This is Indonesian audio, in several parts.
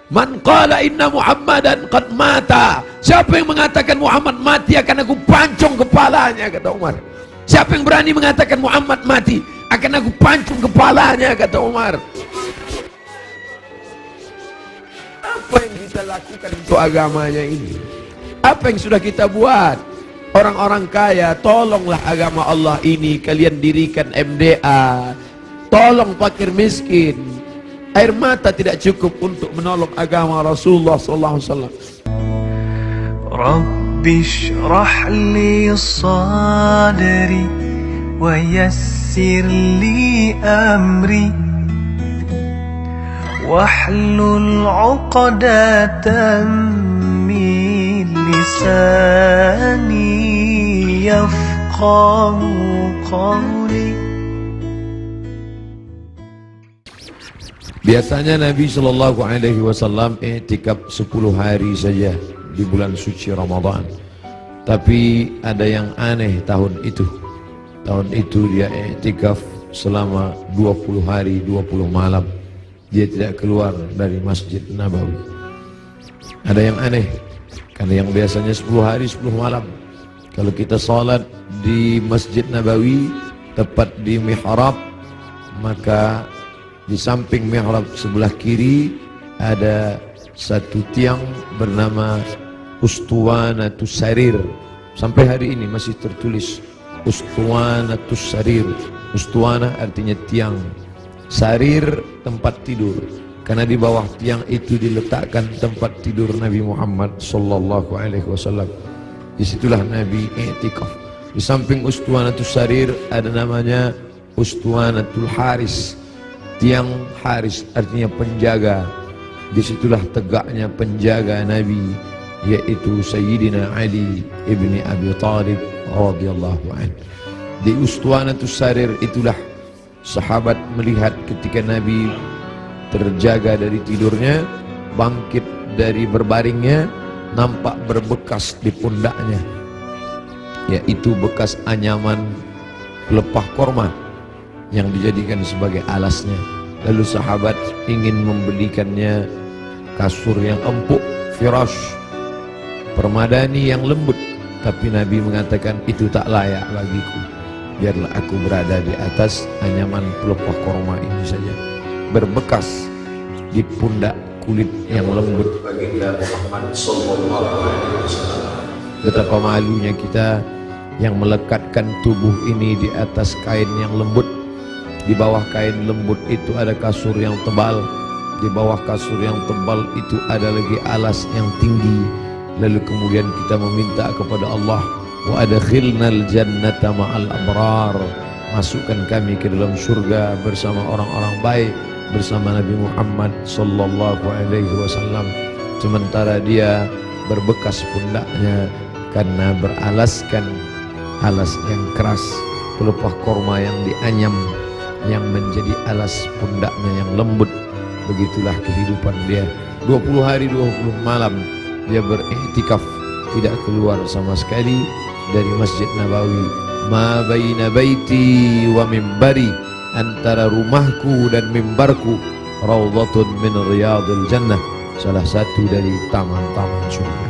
Man qala inna Muhammadan qad mata. Siapa yang mengatakan Muhammad mati, akan aku pancung kepalanya, kata Umar. Siapa yang berani mengatakan Muhammad mati, akan aku pancung kepalanya, kata Umar. Apa yang kita lakukan untuk agamanya ini? Apa yang sudah kita buat? Orang-orang kaya, tolonglah agama Allah ini. Kalian dirikan MDA, tolong fakir miskin. Air mata tidak cukup untuk menolong agama Rasulullah SAW. Rabbi shrah li sadri wa yassir li amri wahlul 'uqdatam min lisani yafqahu qawli. Biasanya Nabi Shallallahu Alaihi Wasallam i'tikaf 10 hari saja di bulan suci Ramadan. Tapi ada yang aneh tahun itu. Tahun itu dia i'tikaf selama 20 hari 20 malam. Dia tidak keluar dari Masjid Nabawi. Ada yang aneh, karena yang biasanya 10 hari 10 malam. Kalau kita salat di Masjid Nabawi tepat di mihrab, maka di samping mihrab sebelah kiri ada satu tiang bernama Ustuwanatus Sarir. Sampai hari ini masih tertulis Ustuwanatus Sarir. Ustuwana artinya tiang, Sarir tempat tidur. Karena di bawah tiang itu diletakkan tempat tidur Nabi Muhammad sallallahu alaihi wasallam. Disitulah Nabi i'tikaf. Di samping Ustuwanatus Sarir ada namanya Ustuwanatul Haris. Tiang Haris artinya penjaga. Disitulah tegaknya penjaga Nabi, yaitu Sayyidina Ali ibni Abi Talib radhiyallahu anhu. Di Ustuwanatus Sarir itulah sahabat melihat ketika Nabi terjaga dari tidurnya, bangkit dari berbaringnya, nampak berbekas di pundaknya, yaitu bekas anyaman pelepah korma yang dijadikan sebagai alasnya. Lalu sahabat ingin membelikannya kasur yang empuk, firash, permadani yang lembut. Tapi Nabi mengatakan, itu tak layak bagiku. Biarlah aku berada di atas anyaman pelepah korma ini saja. Berbekas di pundak kulit yang lembut baginda Muhammad sallallahu alaihi wasallam. Betapa malunya kita yang melekatkan tubuh ini di atas kain yang lembut. Di bawah kain lembut itu ada kasur yang tebal. Di bawah kasur yang tebal itu ada lagi alas yang tinggi. Lalu kemudian kita meminta kepada Allah, wa adkhilnal jannata ma'al abrar. Masukkan kami ke dalam surga bersama orang-orang baik, bersama Nabi Muhammad sallallahu alaihi wasallam. Sementara dia berbekas pundaknya karena beralaskan alas yang keras, pelepah korma yang dianyam, yang menjadi alas pundaknya yang lembut. Begitulah kehidupan dia. 20 hari 20 malam dia beriktikaf, tidak keluar sama sekali dari Masjid Nabawi. Ma baina baiti wa mimbari, antara rumahku dan mimbarku raudhatun min riyadil jannah, salah satu dari taman-taman surga.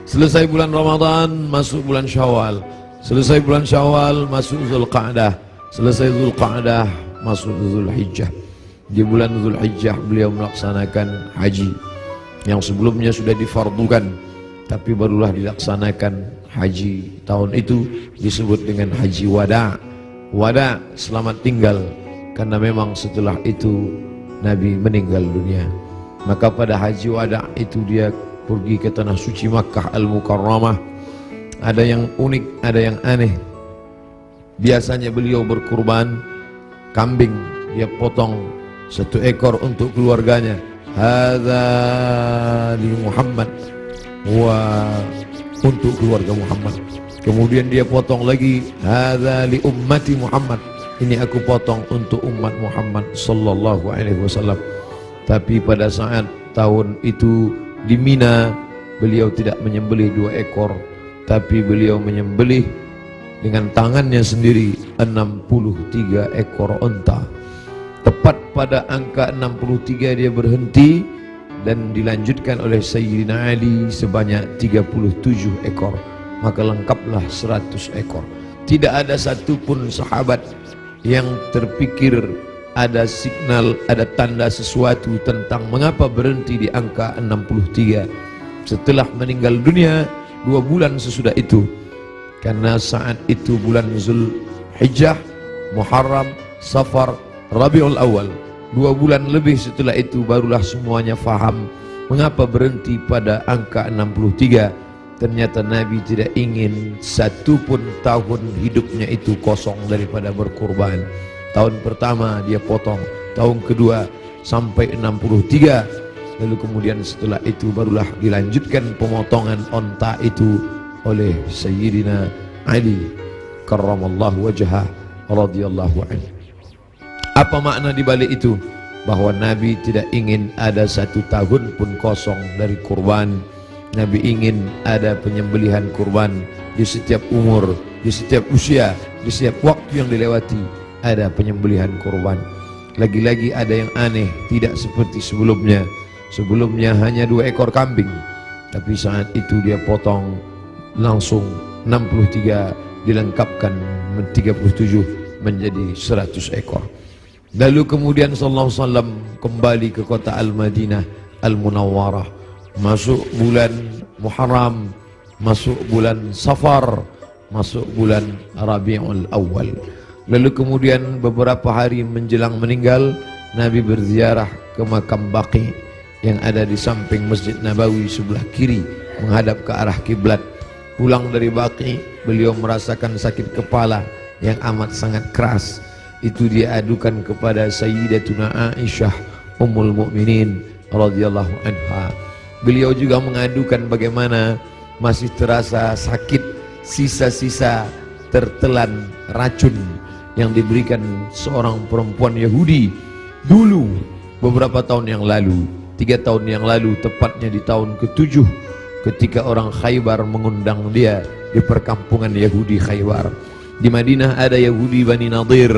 Selesai bulan Ramadan, masuk bulan Syawal. Selesai bulan Syawal, masuk Zulqa'dah. Selesai Zulqa'dah, masuk Zulhijjah. Di bulan Zulhijjah beliau melaksanakan haji yang sebelumnya sudah difardukan, tapi barulah dilaksanakan haji tahun itu, disebut dengan haji wada. Wada, selamat tinggal, karena memang setelah itu Nabi meninggal dunia. Maka pada haji wada itu dia pergi ke tanah suci Makkah Al-Mukarramah. Ada yang unik, ada yang aneh. Biasanya beliau berkurban kambing, dia potong 1 ekor untuk keluarganya. Hadza li Muhammad, wa untuk keluarga Muhammad. Kemudian dia potong lagi, hadza li ummati Muhammad, ini aku potong untuk umat Muhammad sallallahu alaihi wasallam. Tapi pada saat tahun itu di Mina, beliau tidak menyembelih 2 ekor, tapi beliau menyembelih dengan tangannya sendiri 63 ekor unta. Tepat pada angka 63 dia berhenti, dan dilanjutkan oleh Sayyidina Ali sebanyak 37 ekor, maka lengkaplah 100 ekor. Tidak ada satupun sahabat yang terpikir ada signal, ada tanda sesuatu tentang mengapa berhenti di angka 63 setelah meninggal dunia 2 bulan sesudah itu, karena saat itu bulan Zulhijjah, Muharram, Safar, Rabiul Awal, 2 bulan lebih setelah itu barulah semuanya faham mengapa berhenti pada angka 63. Ternyata Nabi tidak ingin satupun tahun hidupnya itu kosong daripada berkurban. Tahun pertama dia potong, tahun kedua sampai 63, lalu kemudian setelah itu barulah dilanjutkan pemotongan onta itu oleh Sayyidina Ali karramallahu wajhah radhiyallahu anhu. Apa makna di balik itu? Bahwa Nabi tidak ingin ada 1 tahun pun kosong dari kurban. Nabi ingin ada penyembelihan kurban di setiap umur, di setiap usia, di setiap waktu yang dilewati ada penyembelihan kurban. Lagi-lagi ada yang aneh, tidak seperti sebelumnya. Sebelumnya hanya 2 ekor kambing, tapi saat itu dia potong langsung 63, dilengkapkan 37 menjadi 100 ekor. Lalu kemudian sallallahu alaihi wasallam kembali ke kota Al-Madinah Al-Munawwarah, masuk bulan Muharram, masuk bulan Safar, masuk bulan Rabiul Awal. Lalu kemudian beberapa hari menjelang meninggal, Nabi berziarah ke makam Baqi yang ada di samping Masjid Nabawi sebelah kiri menghadap ke arah kiblat. Pulang dari Baqi, beliau merasakan sakit kepala yang amat sangat keras. Itu dia adukan kepada Sayyidatuna Aisyah Ummul Mukminin radhiyallahu anha. Beliau juga mengadukan bagaimana masih terasa sakit, sisa-sisa tertelan racun yang diberikan seorang perempuan Yahudi dulu beberapa tahun yang lalu, 3 tahun yang lalu, tepatnya di tahun ke-7 ketika orang Khaybar mengundang dia di perkampungan Yahudi Khaybar. Di Madinah ada Yahudi Bani Nadir,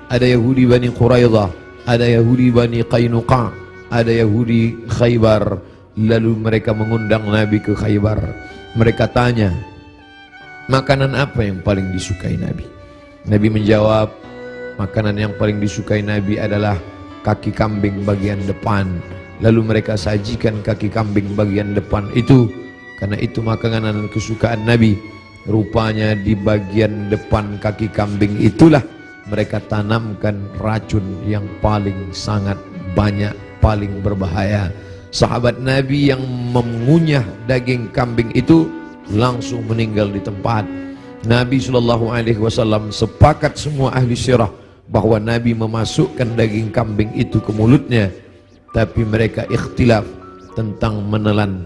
ada Yahudi Bani Quraidah, ada Yahudi Bani Qainuqa, ada Yahudi Khaybar. Lalu mereka mengundang Nabi ke Khaybar. Mereka tanya, makanan apa yang paling disukai Nabi? Nabi menjawab, makanan yang paling disukai Nabi adalah kaki kambing bagian depan. Lalu mereka sajikan kaki kambing bagian depan itu, karena itu makanan kesukaan Nabi. Rupanya di bagian depan kaki kambing itulah mereka tanamkan racun yang paling sangat banyak, paling berbahaya. Sahabat Nabi yang mengunyah daging kambing itu langsung meninggal di tempat. Nabi SAW sepakat semua ahli sirah bahwa Nabi memasukkan daging kambing itu ke mulutnya, tapi mereka ikhtilaf tentang menelan.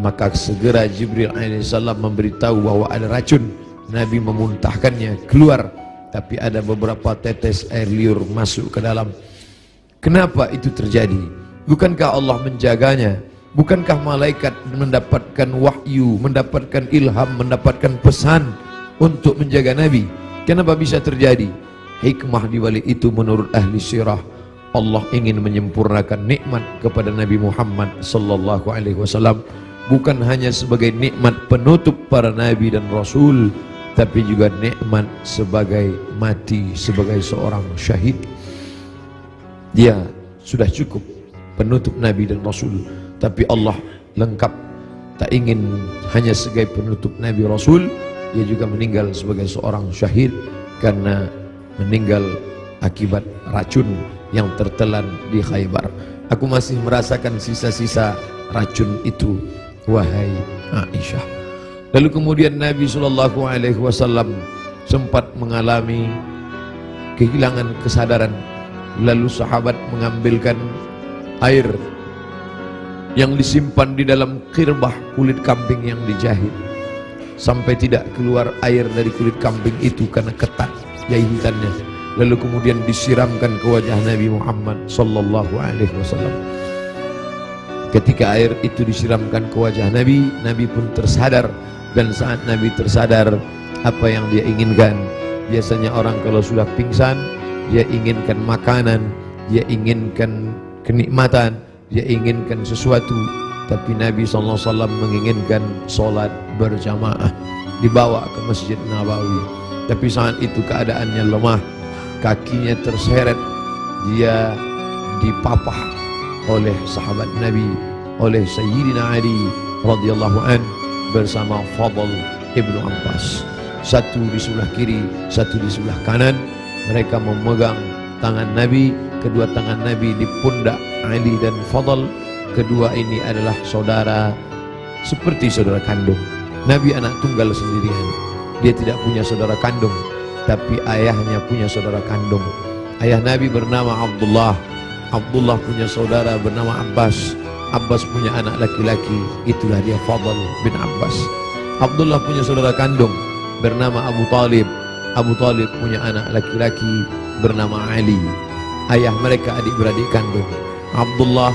Maka segera Jibril alaihissalam memberitahu bahwa ada racun. Nabi memuntahkannya keluar, tapi ada beberapa tetes air liur masuk ke dalam. Kenapa itu terjadi? Bukankah Allah menjaganya? Bukankah malaikat mendapatkan wahyu, mendapatkan ilham, mendapatkan pesan untuk menjaga Nabi? Kenapa bisa terjadi? Hikmah di balik itu menurut ahli sirah, Allah ingin menyempurnakan nikmat kepada Nabi Muhammad sallallahu alaihi wasallam, bukan hanya sebagai nikmat penutup para nabi dan rasul, tapi juga nikmat sebagai mati sebagai seorang syahid. Dia sudah cukup penutup nabi dan rasul, tapi Allah lengkap, tak ingin hanya sebagai penutup nabi rasul, dia juga meninggal sebagai seorang syahid karena meninggal akibat racun yang tertelan di Khaybar. Aku masih merasakan sisa-sisa racun itu, wahai Aisyah. Lalu kemudian Nabi SAW sempat mengalami kehilangan kesadaran. Lalu sahabat mengambilkan air yang disimpan di dalam khirbah kulit kambing yang dijahit, sampai tidak keluar air dari kulit kambing itu karena ketat jahitannya. Lalu kemudian disiramkan ke wajah Nabi Muhammad sallallahu alaihi wasallam. Ketika air itu disiramkan ke wajah Nabi, Nabi pun tersadar. Dan saat Nabi tersadar, apa yang dia inginkan? Biasanya orang kalau sudah pingsan, dia inginkan makanan, dia inginkan kenikmatan, dia inginkan sesuatu, tapi Nabi SAW menginginkan solat berjamaah, dibawa ke Masjid Nabawi. Tapi saat itu keadaannya lemah, kakinya terseret, dia dipapah oleh sahabat Nabi, oleh Sayyidina Ali radhiyallahu an bersama Fadl ibnu Abbas. Satu di sebelah kiri, satu di sebelah kanan. Mereka memegang tangan Nabi, kedua tangan Nabi di pundak Ali dan Fadl. Kedua ini adalah saudara, seperti saudara kandung. Nabi anak tunggal sendirian, dia tidak punya saudara kandung, tapi ayahnya punya saudara kandung. Ayah Nabi bernama Abdullah, Abdullah punya saudara bernama Abbas, Abbas punya anak laki-laki, itulah dia Fadl bin Abbas. Abdullah punya saudara kandung bernama Abu Talib, Abu Talib punya anak laki-laki bernama Ali. Ayah mereka adik-beradik kandung, Abdullah,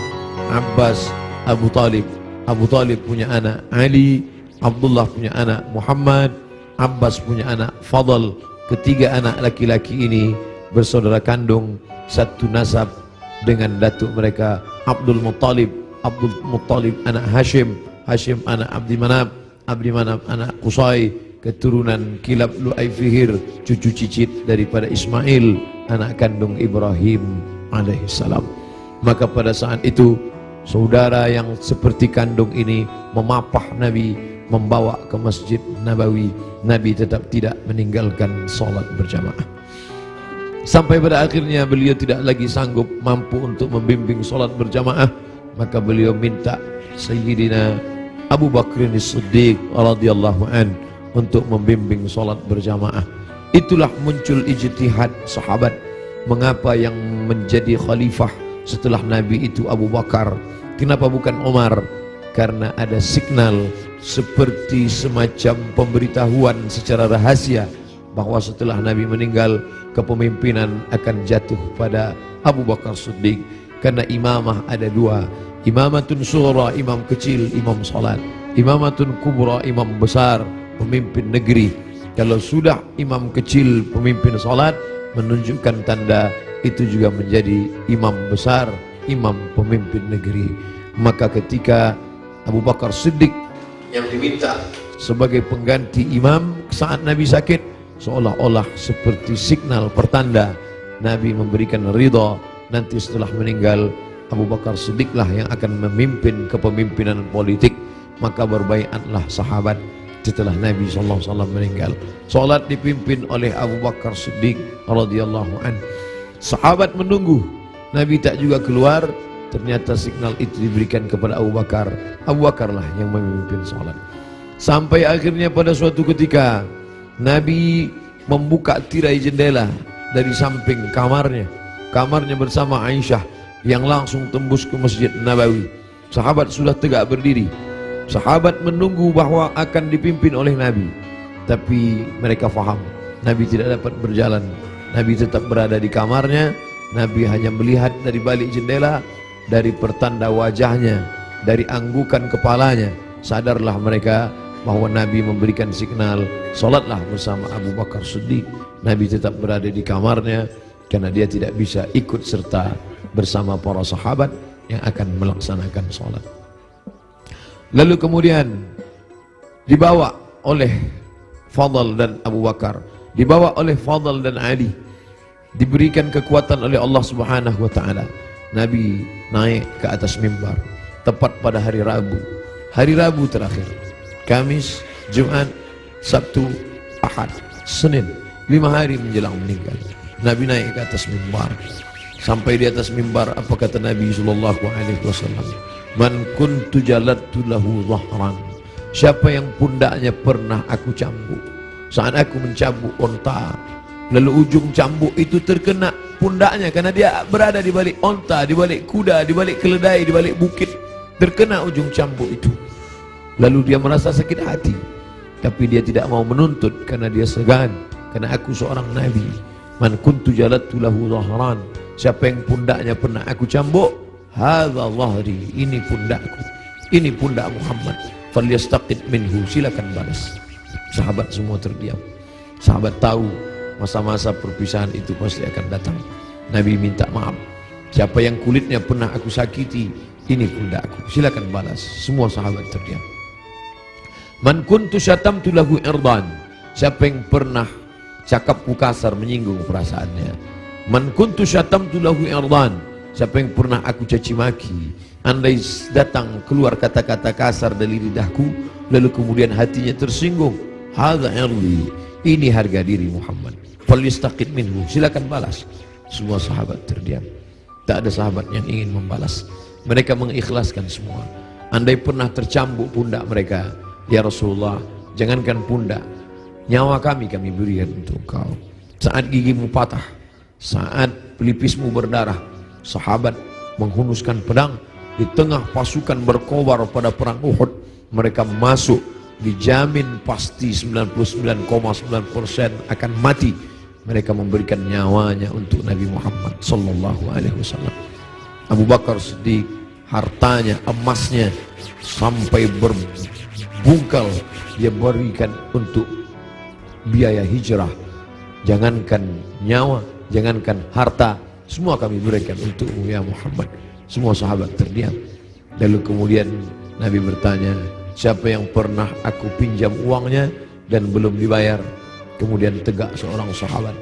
Abbas, Abu Talib. Abu Talib punya anak Ali, Abdullah punya anak Muhammad, Abbas punya anak Fadl. Ketiga anak laki-laki ini bersaudara kandung, satu nasab dengan datuk mereka Abdul Muttalib. Abdul Muttalib anak Hashim, Hashim anak Abdi Manaf, Abdi Manaf anak Qusay, keturunan Kilab Lu'ay Fihir, cucu cicit daripada Ismail, anak kandung Ibrahim alaihissalam. Maka pada saat itu saudara yang seperti kandung ini memapah Nabi, membawa ke Masjid Nabawi. Nabi tetap tidak meninggalkan solat berjamaah. Sampai pada akhirnya beliau tidak lagi sanggup mampu untuk membimbing solat berjamaah, maka beliau minta Sayyidina Abu Bakr As-Siddiq radhiyallahu an untuk membimbing solat berjamaah. Itulah muncul ijtihad sahabat, mengapa yang menjadi khalifah setelah Nabi itu Abu Bakar, kenapa bukan Umar? Karena ada signal seperti semacam pemberitahuan secara rahasia bahwa setelah Nabi meninggal, kepemimpinan akan jatuh pada Abu Bakar Siddiq. Karena imamah ada dua, imamatun sughra, imam kecil, imam salat, imamatun kubra, imam besar, pemimpin negeri. Kalau sudah imam kecil, pemimpin salat, menunjukkan tanda itu juga menjadi imam besar, imam pemimpin negeri. Maka ketika Abu Bakar Siddiq yang diminta sebagai pengganti imam saat Nabi sakit, seolah-olah seperti signal pertanda Nabi memberikan ridha, nanti setelah meninggal Abu Bakar Siddiqlah yang akan memimpin kepemimpinan politik. Maka berbaiatlah sahabat setelah Nabi SAW meninggal. Salat dipimpin oleh Abu Bakar Siddiq radhiyallahu an. Sahabat menunggu, Nabi tak juga keluar. Ternyata signal itu diberikan kepada Abu Bakar. Abu Bakarlah yang memimpin salat. Sampai akhirnya pada suatu ketika Nabi membuka tirai jendela dari samping kamarnya, kamarnya bersama Aisyah yang langsung tembus ke Masjid Nabawi. Sahabat sudah tegak berdiri. Sahabat menunggu bahwa akan dipimpin oleh Nabi, tapi mereka faham Nabi tidak dapat berjalan. Nabi tetap berada di kamarnya. Nabi hanya melihat dari balik jendela, dari pertanda wajahnya, dari anggukan kepalanya. Sadarlah mereka bahwa Nabi memberikan signal, solatlah bersama Abu Bakar Siddiq. Nabi tetap berada di kamarnya karena dia tidak bisa ikut serta bersama para sahabat yang akan melaksanakan solat. Lalu kemudian dibawa oleh Fadl dan Abu Bakar, dibawa oleh Fadl dan Ali, diberikan kekuatan oleh Allah Subhanahu wa taala. Nabi naik ke atas mimbar tepat pada hari Rabu. Hari Rabu terakhir, Kamis, Jumat, Sabtu, Ahad, Senin, 5 hari menjelang meninggal. Nabi naik ke atas mimbar. Sampai di atas mimbar, apa kata Nabi sallallahu alaihi wasallam? Man kuntu jalattu lahu dhahran. Siapa yang pundaknya pernah aku cambuk, saat aku mencambuk onta, lalu ujung cambuk itu terkena pundaknya karena dia berada di balik onta, di balik kuda, di balik keledai, di balik bukit, terkena ujung cambuk itu. Lalu dia merasa sakit hati, tapi dia tidak mau menuntut karena dia segan, karena aku seorang nabi. Man kuntu jalattu lahu dhahran. Siapa yang pundaknya pernah aku cambuk, hadza dhahri, ini pundakku, ini pundak Muhammad, falyastaqid minhu, silakan balas. Sahabat semua terdiam. Sahabat tahu masa-masa perpisahan itu pasti akan datang. Nabi minta maaf. Siapa yang kulitnya pernah aku sakiti, ini pundakku, silakan balas. Semua sahabat terdiam. Man kuntu syatamtu lahu irdan, siapa yang pernah cakapku kasar menyinggung perasaannya. Man kuntu syatamtu lahu irdan, siapa yang pernah aku caci maki, andai datang keluar kata-kata kasar dari lidahku lalu kemudian hatinya tersinggung, hadza irdi, ini harga diri Muhammad, falyastaqid minhu, silakan balas. Semua sahabat terdiam. Tak ada sahabat yang ingin membalas. Mereka mengikhlaskan semua. Andai pernah tercambuk pundak mereka, ya Rasulullah, jangankan pundak, nyawa kami berikan untuk kau. Saat gigimu patah, saat pelipismu berdarah, sahabat menghunuskan pedang di tengah pasukan berkobar pada perang Uhud. Mereka masuk, dijamin pasti 99,9% akan mati. Mereka memberikan nyawanya untuk Nabi Muhammad sallallahu alaihi wasallam. Abu Bakar Siddiq, hartanya, emasnya sampai berbungkal dia berikan untuk biaya hijrah. Jangankan nyawa, jangankan harta, semua kami berikan untukmu ya Muhammad. Semua sahabat terdiam. Lalu kemudian Nabi bertanya, siapa yang pernah aku pinjam uangnya dan belum dibayar? Kemudian tegak seorang sahabat,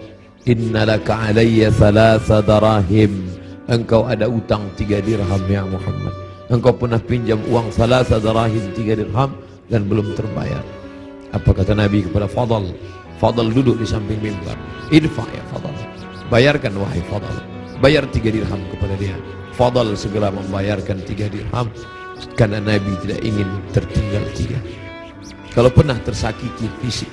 innalaka alayya thalatha darahim, engkau ada utang 3 dirham ya Muhammad. Engkau pernah pinjam uang thalatha darahim, 3 dirham dan belum terbayar. Apa kata Nabi kepada Fadl? Fadl duduk di samping mimbar. Idfa ya Fadl, bayarkan wahai Fadl. Bayar 3 dirham kepada dia. Fadl segera membayarkan 3 dirham karena Nabi tidak ingin tertinggal 3. Kalau pernah tersakiti fisik,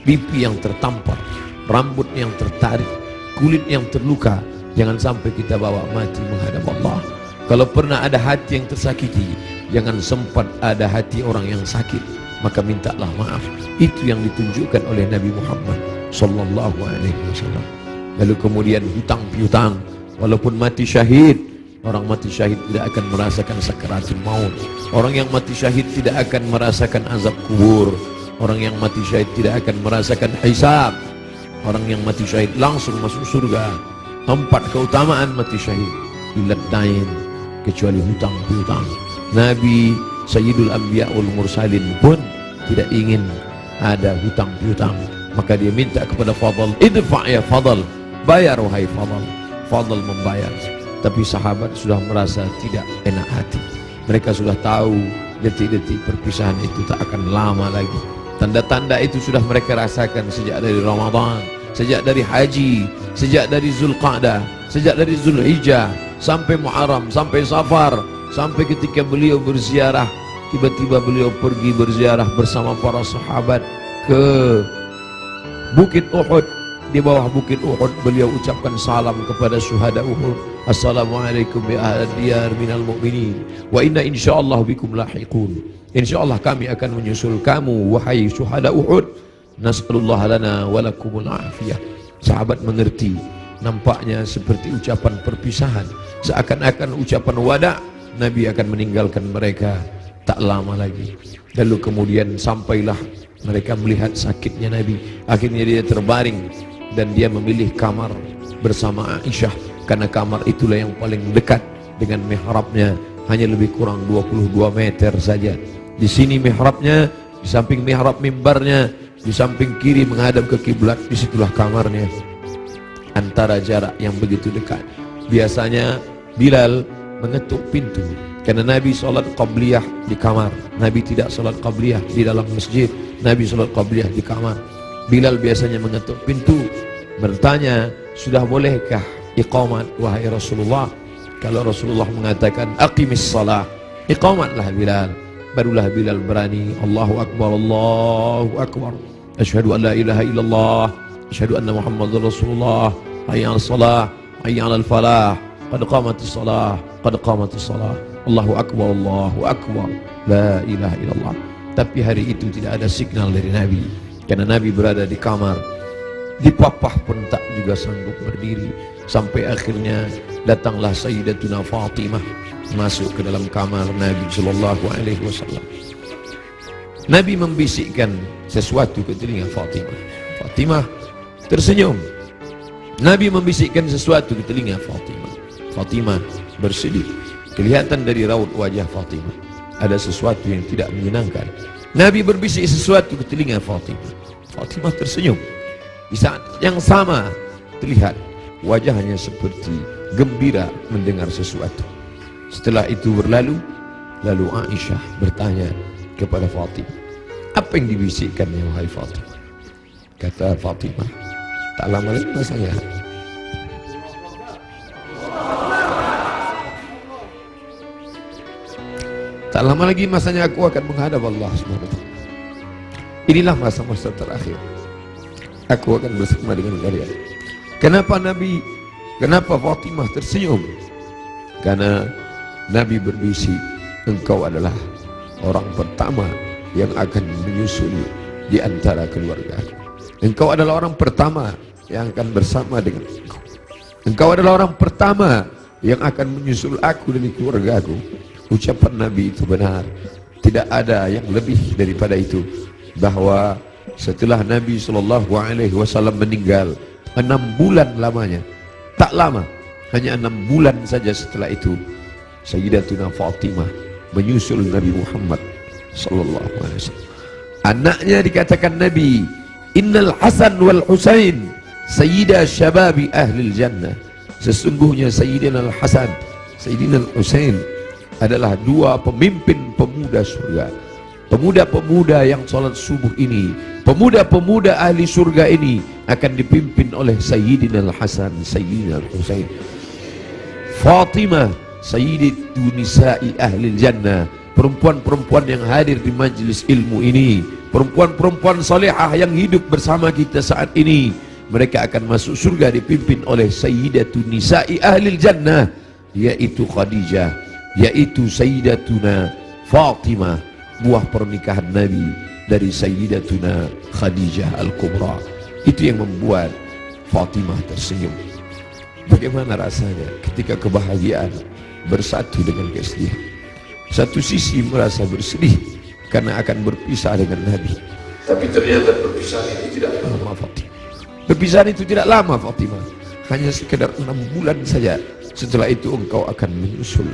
pipi yang tertampar, rambut yang tertarik, kulit yang terluka, jangan sampai kita bawa mati menghadap Allah. Kalau pernah ada hati yang tersakiti, jangan sempat ada hati orang yang sakit, maka mintalah maaf. Itu yang ditunjukkan oleh Nabi Muhammad sallallahu alaihi wasallam. Lalu kemudian hutang piutang, walaupun mati syahid, orang mati syahid tidak akan merasakan sakaratul maut. Orang yang mati syahid tidak akan merasakan azab kubur. Orang yang mati syahid tidak akan merasakan hisab. Orang yang mati syahid langsung masuk surga. 4 keutamaan mati syahid, ilat dain, kecuali hutang piutang. Nabi Sayyidul Anbiya wal Mursalin pun tidak ingin ada hutang piutang, maka dia minta kepada Fadl, idfa ya Fadl, bayar wahai Fadl. Fadl membayar. Tapi sahabat sudah merasa tidak enak hati. Mereka sudah tahu detik-detik perpisahan itu tak akan lama lagi. Tanda-tanda itu sudah mereka rasakan sejak dari Ramadan, sejak dari haji, sejak dari Zulqa'dah, sejak dari Zulhijjah, sampai Muharram, sampai Safar, sampai ketika beliau berziarah. Tiba-tiba beliau pergi berziarah bersama para sahabat ke Bukit Uhud. Di bawah Bukit Uhud beliau ucapkan salam kepada syuhada Uhud. Assalamualaikum ya ahlal diyar minal mu'minin wa inna insyaallah bikum lahiqun. Insyaallah kami akan menyusul kamu wahai syuhada Uhud. Nas'alullah lana wa lakumul afiyah. Sahabat mengerti, nampaknya seperti ucapan perpisahan, seakan-akan ucapan wada. Nabi akan meninggalkan mereka tak lama lagi. Lalu kemudian sampailah mereka melihat sakitnya Nabi. Akhirnya dia terbaring dan dia memilih kamar bersama Aisyah, karena kamar itulah yang paling dekat dengan mihrabnya, hanya lebih kurang 22 meter saja. Di sini mihrabnya, di samping mihrab mimbarnya, di samping kiri menghadap ke kiblat, disitulah kamarnya. Antara jarak yang begitu dekat. Biasanya Bilal mengetuk pintu, karena Nabi sholat qabliyah di kamar. Nabi tidak sholat qabliyah di dalam masjid. Nabi sholat qabliyah di kamar. Bilal biasanya mengetuk pintu, bertanya, sudah bolehkah iqamat wahai Rasulullah? Kalau Rasulullah mengatakan aqimis salah, iqamatlah Bilal. Barulah Bilal berani, Allahu Akbar, Allahu Akbar, asyhadu an la ilaha illallah, asyhadu anna Muhammadar Rasulullah, hayya 'alas salah, hayya 'alal falah, qad qamatis salah, qad qamatis salah, Allahu Akbar, Allahu Akbar, la ilaha illallah. Tapi hari itu tidak ada signal dari Nabi, karena Nabi berada di kamar. Dipapah pun tak juga sanggup berdiri. Sampai akhirnya datanglah Sayyidatuna Fatimah masuk ke dalam kamar Nabi sallallahu alaihi wasallam. Nabi membisikkan sesuatu ke telinga Fatimah. Fatimah tersenyum. Nabi membisikkan sesuatu ke telinga Fatimah. Fatimah bersedih. Kelihatan dari raut wajah Fatimah ada sesuatu yang tidak menyenangkan. Nabi berbisik sesuatu ke telinga Fatimah. Fatimah tersenyum. Di saat yang sama terlihat wajahnya seperti gembira mendengar sesuatu. Setelah itu berlalu, lalu Aisyah bertanya kepada Fatimah, apa yang dibisikkannya wahai Fatimah? Kata Fatimah, tak lama lagi masanya. Tak lama lagi masanya aku akan menghadap Allah SWT. Inilah masa-masa terakhir. Aku akan bersama dengan kalian. Kenapa Fatimah tersenyum? Karena Nabi berbisik, engkau adalah orang pertama yang akan menyusul di antara keluarga. Engkau adalah orang pertama yang akan bersama dengan engkau. Engkau adalah orang pertama yang akan menyusul aku dari keluargaku. Ucapan Nabi itu benar. Tidak ada yang lebih daripada itu. Bahwa setelah Nabi SAW meninggal 6 bulan lamanya, tak lama, hanya 6 bulan saja setelah itu, Sayyidatuna Fatimah menyusul Nabi Muhammad SAW. Anaknya dikatakan Nabi, Innal Hasan wal Husain Sayyida Syababi Ahlil Jannah. Sesungguhnya Sayyidina Al-Hasan, Sayyidina Al-Husain adalah 2 pemimpin pemuda surga. Pemuda-pemuda yang salat subuh ini, pemuda-pemuda ahli surga ini akan dipimpin oleh Sayyidina Al-Hasan, Sayyidina Al-Husain. Fatimah Sayyidatu Nisa'i Ahlil Jannah, perempuan-perempuan yang hadir di majlis ilmu ini, perempuan-perempuan salihah yang hidup bersama kita saat ini. Mereka akan masuk surga dipimpin oleh Sayyidatu Nisa'i Ahlil Jannah, yaitu Khadijah, yaitu Sayyidatuna Fatimah, buah pernikahan Nabi dari Sayyidatuna Khadijah Al-Kubra. Itu yang membuat Fatimah tersenyum. Bagaimana rasanya ketika kebahagiaan bersatu dengan kesedihan? Satu sisi merasa bersedih karena akan berpisah dengan Nabi, tapi ternyata perpisahan itu tidak lama Fatimah. Perpisahan itu tidak lama Fatimah, hanya sekedar 6 bulan saja. Setelah itu engkau akan menyusul.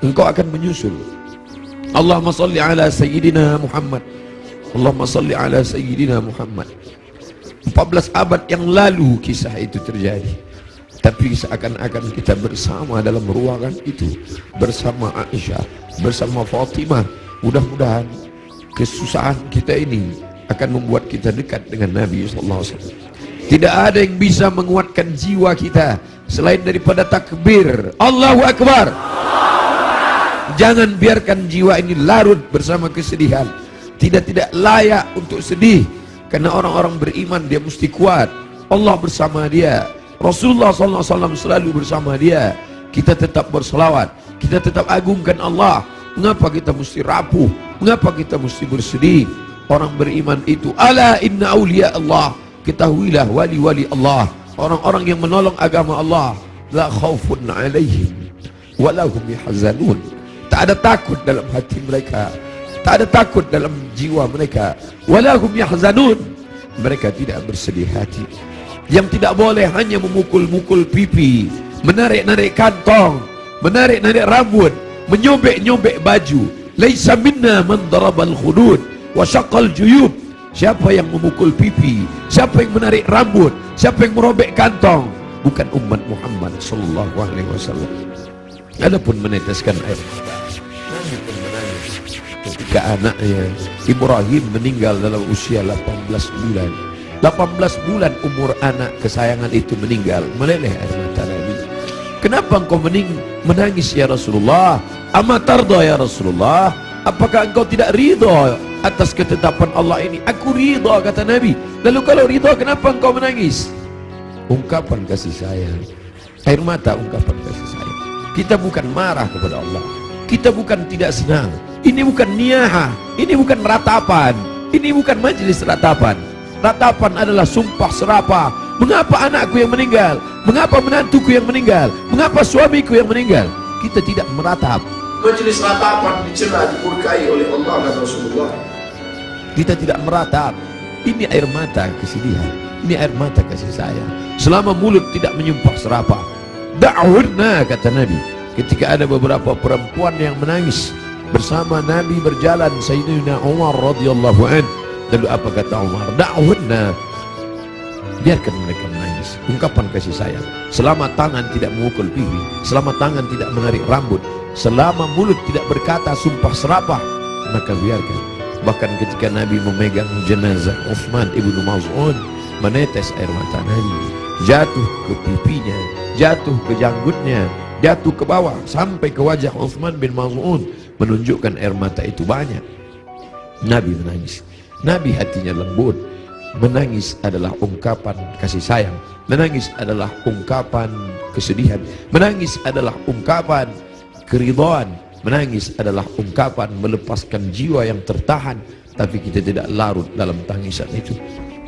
Engkau akan menyusul. Allahumma salli ala Sayyidina Muhammad. Allahumma salli ala Sayyidina Muhammad. 14 abad yang lalu kisah itu terjadi, tapi seakan-akan kita bersama dalam ruangan itu, bersama Aisyah, bersama Fatimah. Mudah-mudahan kesusahan kita ini akan membuat kita dekat dengan Nabi SAW. Tidak ada yang bisa menguatkan jiwa kita selain daripada takbir Allahu Akbar. Jangan biarkan jiwa ini larut bersama kesedihan. Tidak layak untuk sedih, karena orang-orang beriman dia mesti kuat. Allah bersama dia, Rasulullah SAW selalu bersama dia. Kita tetap berselawat, kita tetap agungkan Allah. Mengapa kita mesti rapuh? Mengapa kita mesti bersedih? Orang beriman itu, ala inna awliya Allah, ketahuilah wali-wali Allah, orang-orang yang menolong agama Allah, la khaufun alaihim walahum yahzanun. Tak ada takut dalam hati mereka, tak ada takut dalam jiwa mereka. Walahum yahzanun, mereka tidak bersedih hati. Yang tidak boleh hanya memukul-mukul pipi, menarik-narik kantong, menarik-narik rambut, menyobek-nyobek baju. Laisa minna man darabal khudud wa syaqqal juyub. Siapa yang memukul pipi, siapa yang menarik rambut, siapa yang merobek kantong, bukan umat Muhammad sallallahu alaihi wasallam. Adapun meneteskan air mata, Nabi pun menangis ketika anaknya Ibrahim meninggal dalam usia 18 bulan. 18 bulan umur anak kesayangan itu meninggal, meleleh air mata Nabi. Kenapa engkau menangis ya Rasulullah? Ama tarda ya Rasulullah? Apakah engkau tidak ridha atas ketetapan Allah ini? Aku ridha, kata Nabi. Lalu kalau ridha, kenapa engkau menangis? Ungkapan kasih sayang. Air mata ungkapan kasih sayang. Kita bukan marah kepada Allah, kita bukan tidak senang. Ini bukan niyaha, ini bukan ratapan, ini bukan majelis ratapan. Ratapan adalah sumpah serapah. Mengapa anakku yang meninggal? Mengapa menantuku yang meninggal? Mengapa suamiku yang meninggal? Kita tidak meratap. Majelis ratapan dicela, dimurkai oleh Allah dan Rasulullah. Kita tidak meratap. Ini air mata kesedihan, ini air mata kasih sayang. Selama mulut tidak menyumpah serapah, da'hunna, kata Nabi, ketika ada beberapa perempuan yang menangis bersama Nabi berjalan, Sayyidina Umar radhiyallahu an. Lalu apa kata Umar? Da'hunna, biarkan mereka menangis, ungkapan kasih sayang. Selama tangan tidak memukul pipi, selama tangan tidak menarik rambut, selama mulut tidak berkata sumpah serapah, maka biarkan. Bahkan ketika Nabi memegang jenazah Utsman ibnu Maz'un, menetes air mata Nabi, jatuh ke pipinya, jatuh ke janggutnya, jatuh ke bawah sampai ke wajah Utsman bin Maz'un, menunjukkan air mata itu banyak. Nabi menangis. Nabi hatinya lembut. Menangis adalah ungkapan kasih sayang. Menangis adalah ungkapan kesedihan. Menangis adalah ungkapan keridhaan. Menangis adalah ungkapan melepaskan jiwa yang tertahan, tapi kita tidak larut dalam tangisan itu.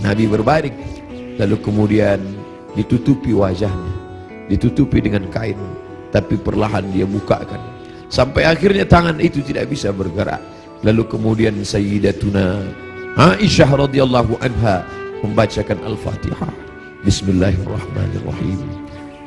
Nabi berbaring, lalu kemudian ditutupi wajahnya, ditutupi dengan kain, tapi perlahan dia bukakan sampai akhirnya tangan itu tidak bisa bergerak. Lalu kemudian Sayyidatuna Aisyah radhiyallahu anha membacakan Al-Fatihah. Bismillahirrahmanirrahim.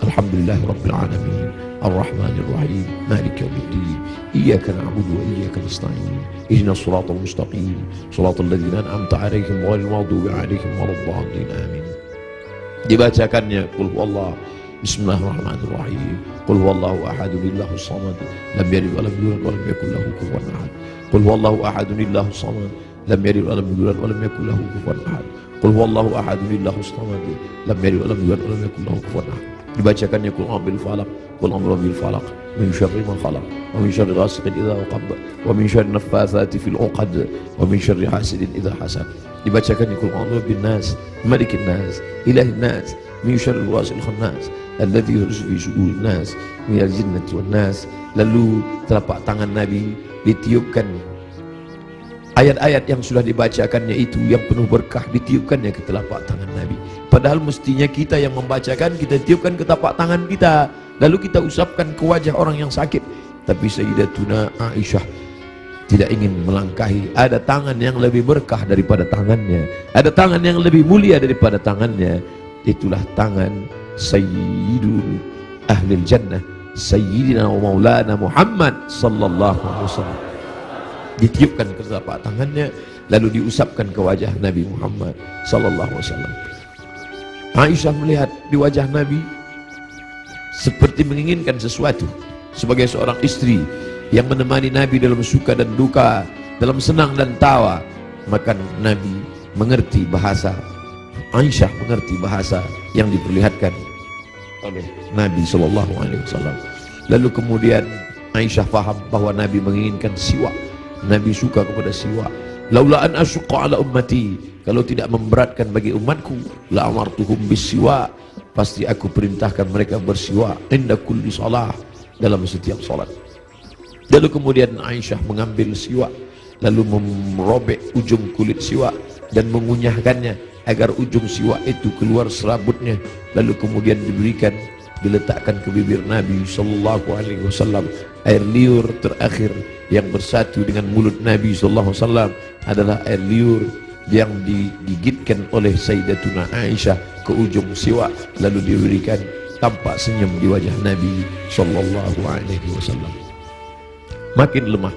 Alhamdulillahirabbil alamin. Ar-Rahmanir Rahim. Maliki yaumiddin. Iyyaka na'budu wa iyyaka nasta'in. Ihdinas siratal mustaqim. Shiratal ladzina an'amta 'alaihim ghairil maghdubi 'alaihim waladdallin. Amin. Dibacakannya qul huwallahu. Bismillahirrahmanirrahim. Qul huwallahu ahad, Allahus samad, lam yalid wa lam yulad wa lam yakul lahu kufuwan ahad. Qul huwallahu ahad, Allahus samad, lam yalid wa lam yulad wa lam yakul lahu kufuwan ahad. Qul huwallahu ahad, Allahus samad, lam yalid wa lam yulad wa lam yakul lahu kufuwan ahad. Dibacakannya qul a'udzu bil falaq, qul a'udzu bil falaq, min syarri ma khalaq, wa min syarri ghasiqin idza waqab, wa min syarri naffatsati fil 'uqad, wa min syarri hasidin idza hasad. Dibacakannya qul a'udzu bin nas, malikin nas, ilahin nas, min syarri wasil khannas, alladzi yuhsu fi sudurin nas, minal jinnati wan nas. Lalu telapak tangan Nabi ditiupkan, ayat-ayat yang sudah dibacakannya itu yang penuh berkah ditiupkannya ke telapak tangan Nabi. Padahal mestinya kita yang membacakan, kita tiupkan ke telapak tangan kita, lalu kita usapkan ke wajah orang yang sakit. Tapi Sayyidatuna Aisyah tidak ingin melangkahi. Ada tangan yang lebih berkah daripada tangannya, ada tangan yang lebih mulia daripada tangannya. Itulah tangan Sayyidul Ahlil Jannah, Sayyidina wa Maulana Muhammad sallallahu alaihi wasallam. Ditiupkan ke telapak tangannya, lalu diusapkan ke wajah Nabi Muhammad sallallahu alaihi wasallam. Aisyah melihat di wajah Nabi seperti menginginkan sesuatu. Sebagai seorang istri yang menemani Nabi dalam suka dan duka, dalam senang dan tawa, maka Nabi mengerti bahasa, Aisyah mengerti bahasa yang diperlihatkan oleh Nabi sallallahu alaihi wasallam. Lalu kemudian Aisyah faham bahwa Nabi menginginkan siwak. Nabi suka kepada siwak. Laula an asyqa ala ummati, kalau tidak memberatkan bagi umatku, la amartuhum bisiwak, pasti aku perintahkan mereka bersiwak inda kulli shalah, dalam setiap salat. Lalu kemudian Aisyah mengambil siwak, lalu merobek ujung kulit siwak dan mengunyahkannya agar ujung siwak itu keluar serabutnya. Lalu kemudian diberikan, diletakkan ke bibir Nabi sallallahu alaihi wasallam. Air liur terakhir yang bersatu dengan mulut Nabi sallallahu alaihi wasallam adalah air liur yang digigitkan oleh Sayyidatuna Aisyah ke ujung siwak, lalu diberikan. Tampak senyum di wajah Nabi sallallahu alaihi wasallam. Makin lemah.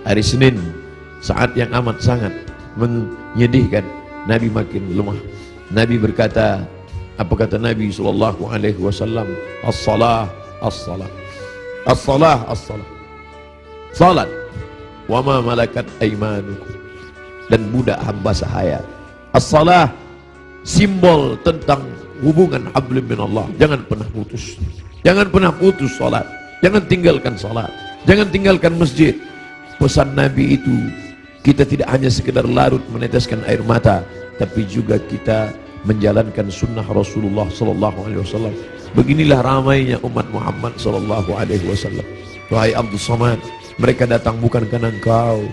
Hari Senin, saat yang amat sangat menyedihkan, Nabi makin lemah. Nabi berkata, apa kata Nabi sallallahu alaihi wasallam? As-salah, as-salah, as-salah, as-salah. Salat. Wa ma malakat aymanukum, dan budak hamba sahaya. As-salah, simbol tentang hubungan hablum minallah. Jangan pernah putus. Jangan pernah putus salat. Jangan tinggalkan salat. Jangan tinggalkan masjid. Pesan Nabi itu, kita tidak hanya sekedar larut meneteskan air mata, tapi juga kita menjalankan sunnah Rasulullah sallallahu alaihi wasallam. Beginilah ramainya umat Muhammad sallallahu alaihi wasallam. Wahai Abdul Samad, mereka datang bukan karena engkau.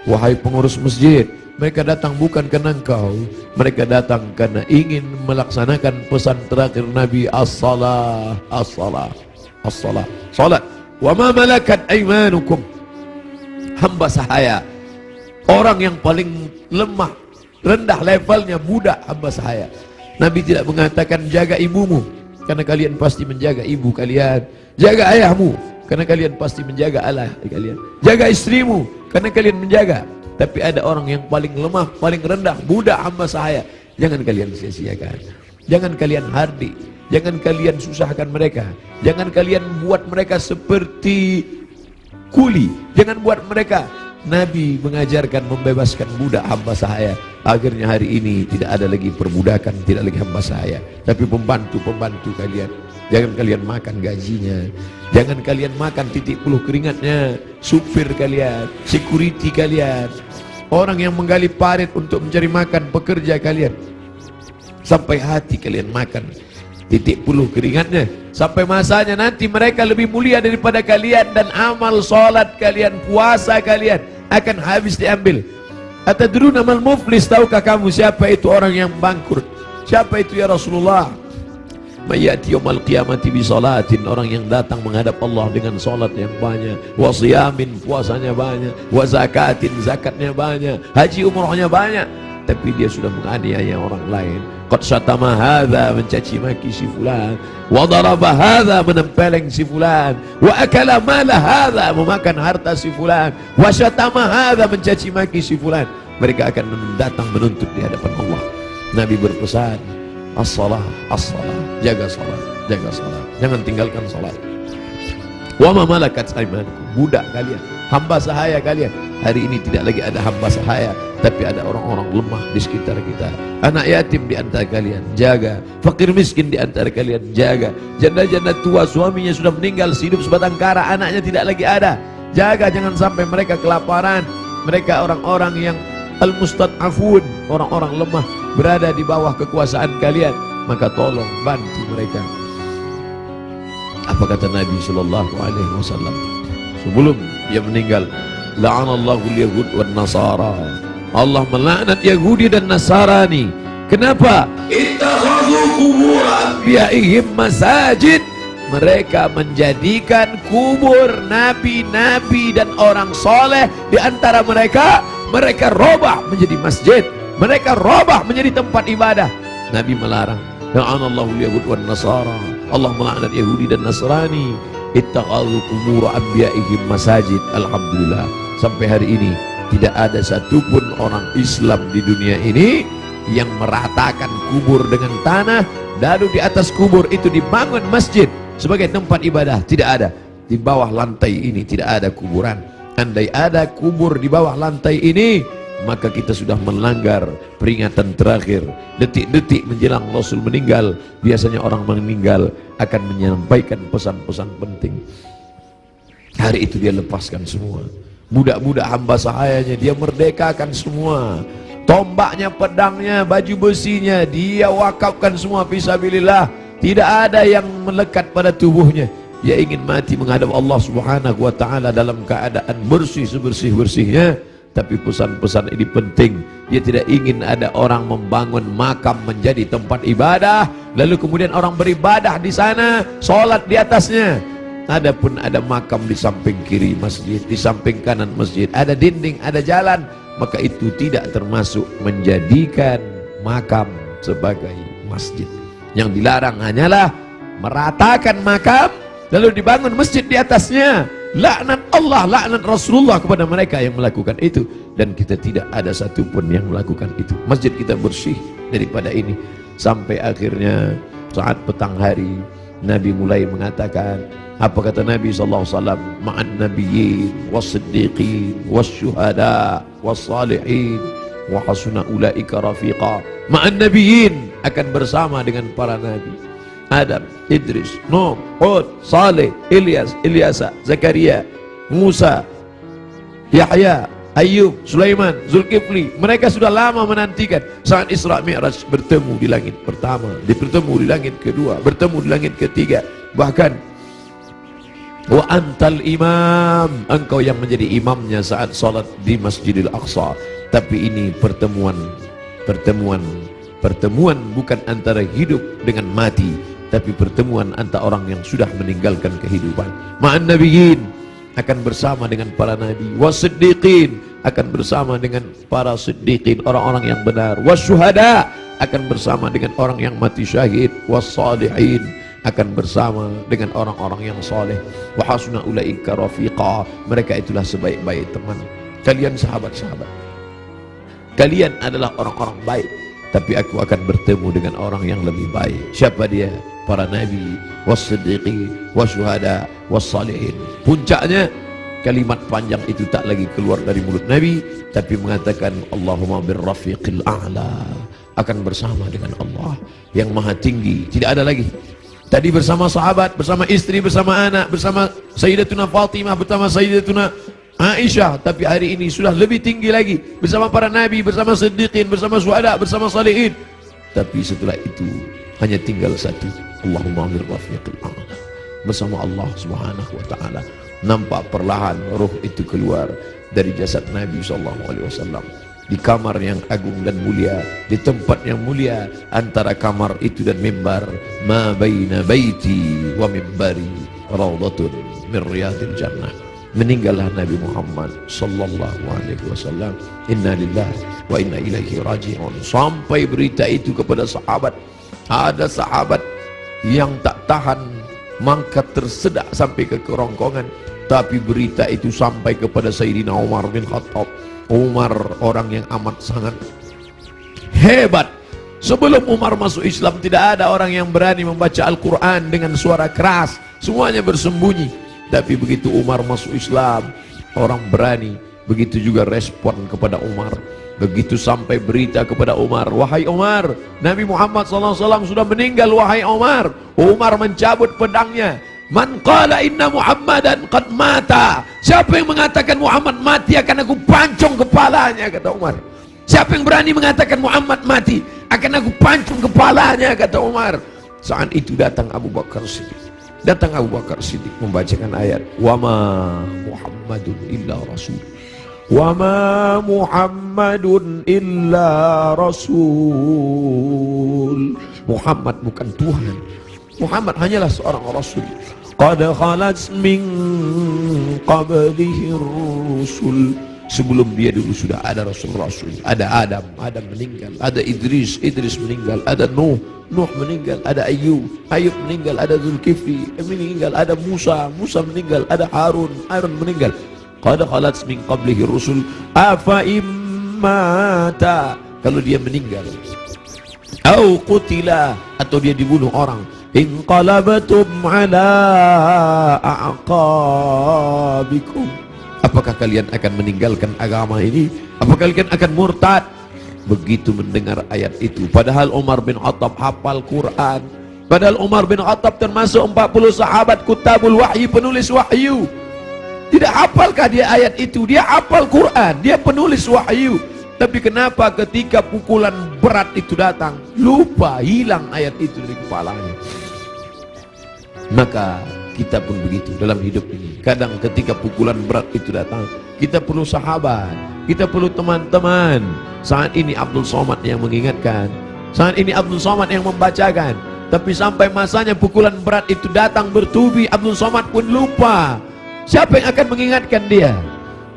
Wahai pengurus masjid, mereka datang bukan karena engkau. Mereka datang karena ingin melaksanakan pesan terakhir Nabi, as-salah, as-salah, as-salah, salat. Wa ma malakat aymanukum, hamba sahaya, orang yang paling lemah, rendah levelnya, budak hamba sahaya. Nabi tidak mengatakan jaga ibumu, karena kalian pasti menjaga ibu kalian. Jaga ayahmu, karena kalian pasti menjaga Allah kalian. Jaga istrimu, karena kalian menjaga. Tapi ada orang yang paling lemah, paling rendah, budak hamba sahaya. Jangan kalian sia-siakan. Jangan kalian hardik. Jangan kalian susahkan mereka. Jangan kalian buat mereka seperti kuli. Jangan buat mereka. Nabi mengajarkan membebaskan budak hamba sahaya. Akhirnya hari ini tidak ada lagi perbudakan, tidak lagi hamba sahaya, tapi pembantu-pembantu kalian. Jangan kalian makan gajinya. Jangan kalian makan titik puluh keringatnya. Supir kalian, security kalian, orang yang menggali parit untuk mencari makan, pekerja kalian. Sampai hati kalian makan titik puluh keringatnya. Sampai masanya nanti mereka lebih mulia daripada kalian, dan amal sholat kalian, puasa kalian akan habis diambil. Atadruna mal muflis, tahukah kamu siapa itu orang yang bangkrut? Siapa itu ya Rasulullah? Mayati yaumal qiyamati bi salatin, orang yang datang menghadap Allah dengan salat yang banyak, wa siyamin, puasanya banyak, wa zakatin, zakatnya banyak, haji umrohnya banyak, tapi dia sudah menganiaya orang lain. Qad syatama hadza, mencaci maki si fulan, wa daraba hadza, menempeleng si fulan, wa akala mala hadza, memakan harta si fulan, wa syatama hadza, mencaci maki si fulan. Mereka akan datang menuntut di hadapan Allah. Nabi berpesan, as-salah, as-salah, jaga salat, jaga salat, jangan tinggalkan salat. Wa ma malakat aymanukum, budak kalian, hamba sahaya kalian. Hari ini tidak lagi ada hamba sahaya, tapi ada orang-orang lemah di sekitar kita. Anak yatim di antara kalian, jaga. Fakir miskin di antara kalian, jaga. Janda-janda tua, suaminya sudah meninggal, hidup sebatang kara, anaknya tidak lagi ada, jaga. Jangan sampai mereka kelaparan. Mereka orang-orang yang al-mustad'afun, orang-orang lemah, berada di bawah kekuasaan kalian, maka tolong bantu mereka. Apa kata Nabi sallallahu alaihi wasallam sebelum dia meninggal? La'anallahu al-yahud wan nasara. Allah melaknat Yahudi dan Nasrani. Kenapa? Ittakhadhu qubur anbiya'ihim masajid. Mereka menjadikan kubur nabi-nabi dan orang soleh di antara mereka, mereka robah menjadi masjid. Mereka robah menjadi tempat ibadah. Nabi melarang. La'anallahu al-yahud wan nasara. Allah melaknat Yahudi dan Nasrani. Ittakhadhu qubur anbiya'ihim masajid. Alhamdulillah, sampai hari ini tidak ada satupun orang Islam di dunia ini yang meratakan kubur dengan tanah, lalu di atas kubur itu dibangun masjid sebagai tempat ibadah. Tidak ada. Di bawah lantai ini tidak ada kuburan. Andai ada kubur di bawah lantai ini, maka kita sudah melanggar peringatan terakhir. Detik-detik menjelang Rasul meninggal, biasanya orang meninggal akan menyampaikan pesan-pesan penting. Hari itu dia lepaskan semua. Budak-budak hamba sahayanya dia merdekakan semua. Tombaknya, pedangnya, baju besinya dia wakafkan semua fisabilillah. Tidak ada yang melekat pada tubuhnya. Dia ingin mati menghadap Allah Subhanahu wa taala dalam keadaan bersih sebersih-bersihnya. Tapi pesan-pesan ini penting. Dia tidak ingin ada orang membangun makam menjadi tempat ibadah, lalu kemudian orang beribadah di sana, sholat di atasnya. Adapun ada makam di samping kiri masjid, di samping kanan masjid, ada dinding, ada jalan, maka itu tidak termasuk menjadikan makam sebagai masjid. Yang dilarang hanyalah meratakan makam lalu dibangun masjid di atasnya. Laknat Allah, laknat Rasulullah kepada mereka yang melakukan itu, dan kita tidak ada satupun yang melakukan itu. Masjid kita bersih daripada ini. Sampai akhirnya saat petang hari Nabi mulai mengatakan, apa kata Nabi SAW? Ma'an nabiyyin was-siddiqin was-syuhada was-salihin wa hasuna ulaika rafiqa. Ma'an nabiyyin, akan bersama dengan para nabi, Adam, Idris, Nuh, Hud, Saleh, Ilyas, Ilyasa, Zakaria, Musa, Yahya, Ayub, Sulaiman, Zulkifli. Mereka sudah lama menantikan saat Isra Mi'raj bertemu di langit pertama, bertemu di langit kedua, bertemu di langit ketiga. Bahkan wa antal imam, engkau yang menjadi imamnya saat salat di Masjidil Aqsa. Tapi ini pertemuan bukan antara hidup dengan mati, tapi pertemuan antara orang yang sudah meninggalkan kehidupan. Ma'an nabiyyin, akan bersama dengan para nabi. Was-siddiqin, akan bersama dengan para siddiqin, orang-orang yang benar. Was-syuhada, akan bersama dengan orang yang mati syahid. Was-salihin, akan bersama dengan orang-orang yang soleh. Wa hasuna ulaika rafiqa, mereka itulah sebaik-baik teman. Kalian sahabat-sahabat, kalian adalah orang-orang baik, tapi aku akan bertemu dengan orang yang lebih baik. Siapa dia? Para nabi, was-siddiqin, wasyuhada, was-salihin. Puncaknya kalimat panjang itu tak lagi keluar dari mulut Nabi, tapi mengatakan Allahumma birrafiqil a'la, akan bersama dengan Allah yang maha tinggi. Tidak ada lagi. Tadi bersama sahabat, bersama istri, bersama anak, bersama Sayyidatuna Fatimah, bersama Sayyidatuna Aisyah, tapi hari ini sudah lebih tinggi lagi, bersama para nabi, bersama siddiqin, bersama syuhada, bersama salihin. Tapi setelah itu hanya tinggal satu, Allahumma birrafiqil a'la, bersama Allah Subhanahu wa taala. Nampak perlahan roh itu keluar dari jasad Nabi SAW di kamar yang agung dan mulia, di tempat yang mulia. Antara kamar itu dan mimbar, ma baina baiti wa mimbari raudhatun min riyadil jannah. Meninggallah Nabi Muhammad sallallahu alaihi wasallam. Inna lillahi wa inna ilaihi raji'un. Sampai berita itu kepada sahabat, ada sahabat yang tak tahan, mangkat tersedak sampai ke kerongkongan. Tapi berita itu sampai kepada Sayyidina Umar bin Khattab. Umar orang yang amat sangat hebat. Sebelum Umar masuk Islam, tidak ada orang yang berani membaca Al-Quran dengan suara keras, semuanya bersembunyi. Tapi begitu Umar masuk Islam, orang berani. Begitu juga respon kepada Umar. Begitu sampai berita kepada Umar, wahai Umar, Nabi Muhammad SAW sudah meninggal, wahai Umar. Umar mencabut pedangnya. Man qala inna Muhammadan qad mata, siapa yang mengatakan Muhammad mati akan aku pancung kepalanya, kata Umar. Siapa yang berani mengatakan Muhammad mati akan aku pancung kepalanya, kata Umar. Saat itu datang Abu Bakar Siddiq. Datang Abu Bakar Siddiq membacakan ayat wa ma Muhammadun illa rasul, wa ma Muhammadun illa rasul. Muhammad bukan Tuhan, Muhammad hanyalah seorang rasul. Qad khalat min qablihi rusul, sebelum dia dulu sudah ada rasul-rasul. Ada Adam, Adam meninggal. Ada Idris, Idris meninggal. Ada Nuh, Nuh meninggal. Ada Ayub, Ayub meninggal. Ada Zulkifli meninggal. Ada Musa, Musa meninggal. Ada Harun, Harun meninggal. Qad khalat min qablihi rusul afa immata, kalau dia meninggal, au qutila, atau dia dibunuh orang, inqalabatum ala a'qabikum, apakah kalian akan meninggalkan agama ini? Apakah kalian akan murtad? Begitu mendengar ayat itu, padahal Umar bin Khattab hafal Quran, padahal Umar bin Khattab termasuk 40 sahabat kutabul wahyi, penulis wahyu. Tidak hafalkah dia ayat itu? Dia hafal Quran, dia penulis wahyu. Tapi kenapa ketika pukulan berat itu datang, lupa, hilang ayat itu dari kepalanya? Maka kita pun begitu dalam hidup ini. Kadang ketika pukulan berat itu datang, kita perlu sahabat, kita perlu teman-teman. Saat ini Abdul Somad yang mengingatkan, saat ini Abdul Somad yang membacakan. Tapi sampai masanya pukulan berat itu datang bertubi, Abdul Somad pun lupa. Siapa yang akan mengingatkan dia?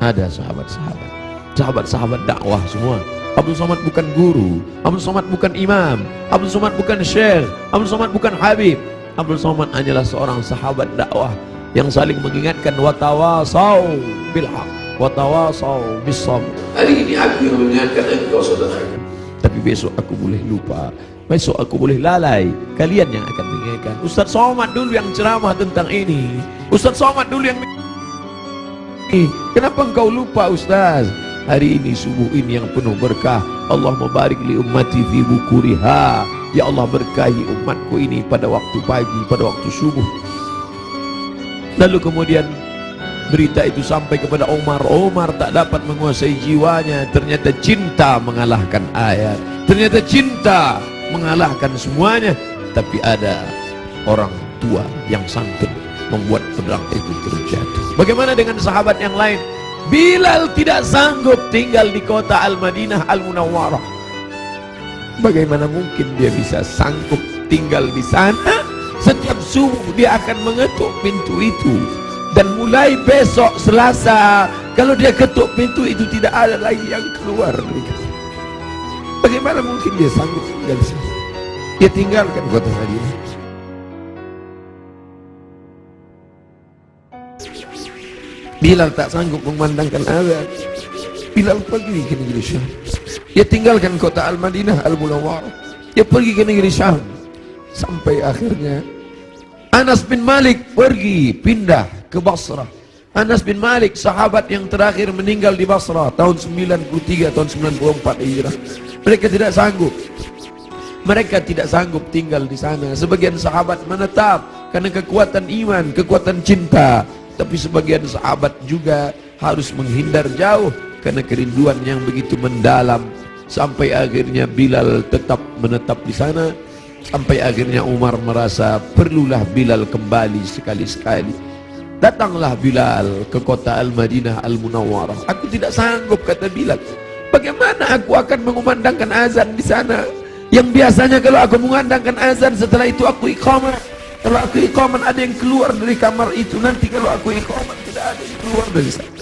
Ada sahabat-sahabat, sahabat-sahabat dakwah semua. Abdul Somad bukan guru, Abdul Somad bukan imam, Abdul Somad bukan syekh, Abdul Somad bukan habib. Abdul Somad hanyalah seorang sahabat dakwah yang saling mengingatkan, watawasau bil haq, watawasau bis sabr. Hari ini aku yang mengingatkan engkau saudaraku, tapi besok aku boleh lupa, besok aku boleh lalai. Kalian yang akan mengingatkan. Ustaz Somad dulu yang ceramah tentang ini, Ustaz Somad dulu yang kenapa engkau lupa Ustaz? Hari ini subuh ini yang penuh berkah, Allah mubarik li ummati fi bukuriha. Ya Allah berkahi umatku ini pada waktu pagi, pada waktu subuh. Lalu kemudian berita itu sampai kepada Umar. Umar tak dapat menguasai jiwanya. Ternyata cinta mengalahkan ayat, ternyata cinta mengalahkan semuanya. Tapi ada orang tua yang santun membuat pedang itu terjatuh. Bagaimana dengan sahabat yang lain? Bilal tidak sanggup tinggal di kota Al-Madinah Al-Munawwarah. Bagaimana mungkin dia bisa sanggup tinggal di sana? Setiap subuh dia akan mengetuk pintu itu. Dan mulai besok Selasa, kalau dia ketuk pintu itu tidak ada lagi yang keluar. Bagaimana mungkin dia sanggup tinggal di sana? Dia tinggalkan kota Madinah. Bilal tak sanggup memandangkan azan. Bilal pergi ke negeri Syam. Dia tinggalkan kota Al-Madinah Al-Munawwarah. Dia pergi ke negeri Syam. Sampai akhirnya Anas bin Malik pergi pindah ke Basrah. Anas bin Malik sahabat yang terakhir meninggal di Basrah tahun 93 tahun 94 Hijrah. Mereka tidak sanggup. Mereka tidak sanggup tinggal di sana. Sebagian sahabat menetap karena kekuatan iman, kekuatan cinta. Tapi sebagian sahabat juga harus menghindar jauh karena kerinduan yang begitu mendalam. Sampai akhirnya Bilal tetap menetap di sana. Sampai akhirnya Umar merasa perlulah Bilal kembali sekali-sekali. Datanglah Bilal ke kota Al-Madinah Al-Munawwarah. Aku tidak sanggup, kata Bilal. Bagaimana aku akan mengumandangkan azan di sana? Yang biasanya kalau aku mengumandangkan azan, setelah itu aku iqamah. Kalau aku iqamah ada yang keluar dari kamar itu. Nanti kalau aku iqamah tidak ada yang keluar dari sana.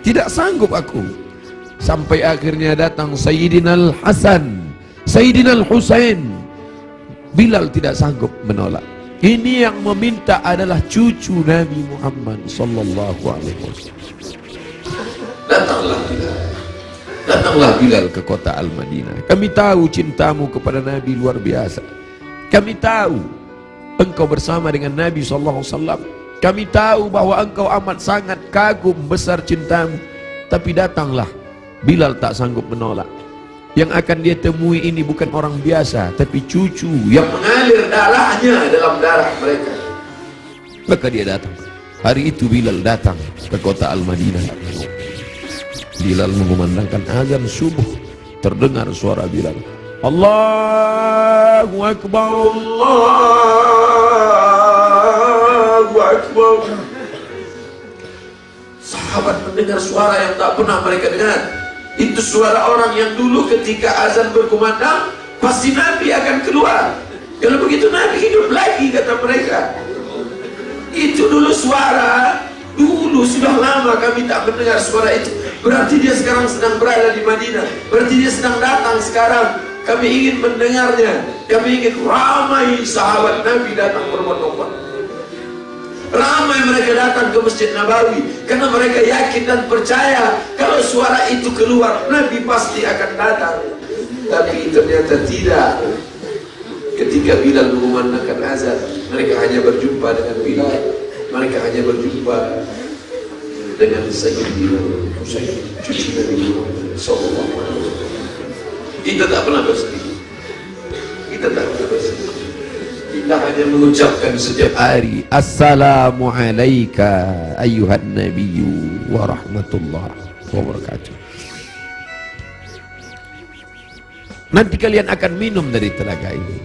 Tidak sanggup aku. Sampai akhirnya datang Sayyidina Al-Hasan, Sayyidina Al-Husain. Bilal tidak sanggup menolak. Ini yang meminta adalah cucu Nabi Muhammad sallallahu alaihi wasallam. Datanglah Bilal. Datanglah Bilal ke kota Al-Madinah. Kami tahu cintamu kepada Nabi luar biasa. Kami tahu engkau bersama dengan Nabi sallallahu alaihi wasallam. Kami tahu bahwa engkau amat sangat kagum besar cintamu. Tapi datanglah. Bilal tak sanggup menolak. Yang akan dia temui ini bukan orang biasa, tapi cucu yang mengalir darahnya dalam darah mereka. Maka dia datang. Hari itu Bilal datang ke kota Al-Madinah. Bilal mengumandangkan azan subuh. Terdengar suara Bilal, Allahu Akbar, Allahu Akbar. Sahabat mendengar suara yang tak pernah mereka dengar. Itu suara orang yang dulu ketika azan berkumandang pasti Nabi akan keluar. Kalau begitu Nabi hidup lagi, kata mereka. Itu dulu suara, dulu sudah lama kami tak mendengar suara itu. Berarti dia sekarang sedang berada di Madinah. Berarti dia sedang datang sekarang. Kami ingin mendengarnya. Kami ingin ramai sahabat Nabi datang berbondong-bondong. Ramai mereka datang ke Masjid Nabawi karena mereka yakin dan percaya kalau suara itu keluar Nabi pasti akan datang. Tapi ternyata tidak. Ketika Bilal mengumandangkan azan, mereka hanya berjumpa dengan Bilal. Mereka hanya berjumpa dengan Sayyidina Husain, cucu Nabi Muhammad sallallahu alaihi wasallam. Kita tak pernah bersedih. Kita tak pernah bersedih. Kita hanya mengucapkan setiap hari Assalamu alayka ayyuhan nabiyyu wa rahmatullahi wa barakatuh. Nanti kalian akan minum dari telaga ini.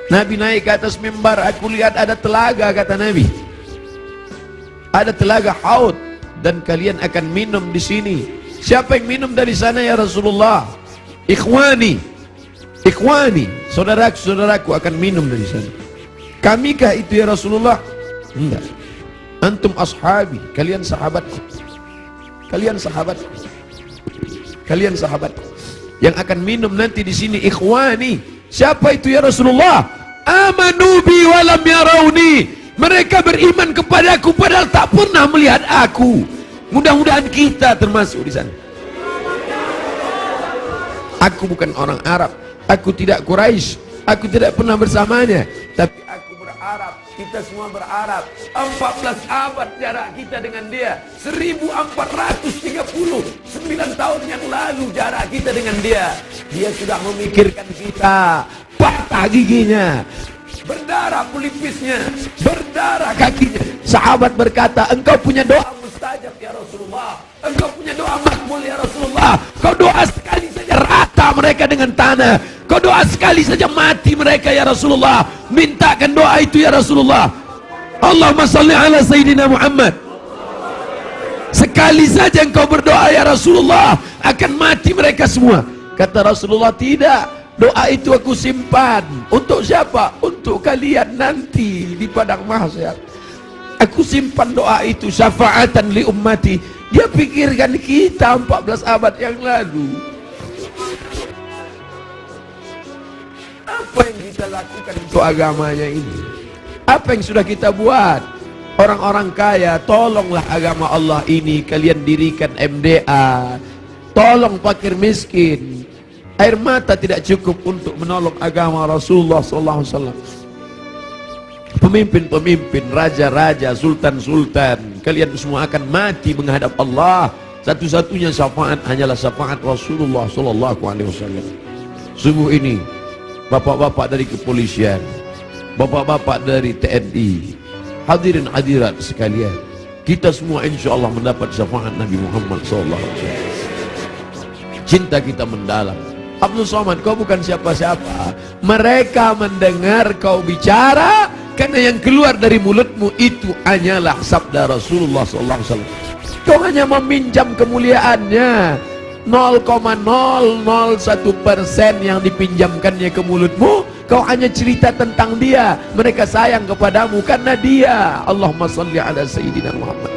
Nabi naik ke atas mimbar, aku lihat ada telaga, kata Nabi. Ada telaga Haud dan kalian akan minum di sini. Siapa yang minum dari sana ya Rasulullah? Ikhwani, ikhwani, saudaraku akan minum dari sana. Kamikah itu ya Rasulullah? Enggak. Antum ashabi, kalian sahabatku. Kalian sahabatku. Kalian sahabatku. Yang akan minum nanti di sini ikhwani. Siapa itu ya Rasulullah? Amanu bi wa lam yarawni. Mereka beriman kepadaku padahal tak pernah melihat aku. Mudah-mudahan kita termasuk di sana. Aku bukan orang Arab, aku tidak Quraisy, aku tidak pernah bersamanya, tapi aku berharap, kita semua berharap 14 abad jarak kita dengan dia, 1439 tahun yang lalu jarak kita dengan dia. Dia sudah memikirkan kita, patah giginya, berdarah pelipisnya, berdarah kakinya. Sahabat berkata, engkau punya doa mustajab ya Rasulullah, engkau punya doa makbul ya Rasulullah. Kau doa sekali saja rata mereka dengan tanah, kau doa sekali saja mati mereka ya Rasulullah. Mintakan doa itu ya Rasulullah. Allahumma salli ala Sayyidina Muhammad. Sekali saja engkau berdoa ya Rasulullah, akan mati mereka semua. Kata Rasulullah, tidak, doa itu aku simpan. Untuk siapa? Untuk kalian nanti di padang mahsyar. Aku simpan doa itu syafaatan li ummati. Dia pikirkan kita 14 abad yang lalu. Apa yang kita lakukan untuk agamanya ini? Apa yang sudah kita buat? Orang-orang kaya, tolonglah agama Allah ini. Kalian dirikan MDA, tolong fakir miskin. Air mata tidak cukup untuk menolong agama Rasulullah SAW. Pemimpin-pemimpin, raja-raja, sultan-sultan, kalian semua akan mati menghadap Allah. Satu-satunya syafaat hanyalah syafaat Rasulullah SAW. Sungguh ini, bapak-bapak dari kepolisian, bapak-bapak dari TNI, hadirin hadirat sekalian, kita semua insya Allah mendapat syafaat Nabi Muhammad SAW. Cinta kita mendalam. Abdul Somad, kau bukan siapa-siapa. Mereka mendengar kau bicara karena yang keluar dari mulutmu itu hanyalah sabda Rasulullah SAW. Kau hanya meminjam kemuliaannya. 0,001% yang dipinjamkannya ke mulutmu. Kau hanya cerita tentang dia. Mereka sayang kepadamu karena dia. Allahumma salli ala Sayyidina Muhammad.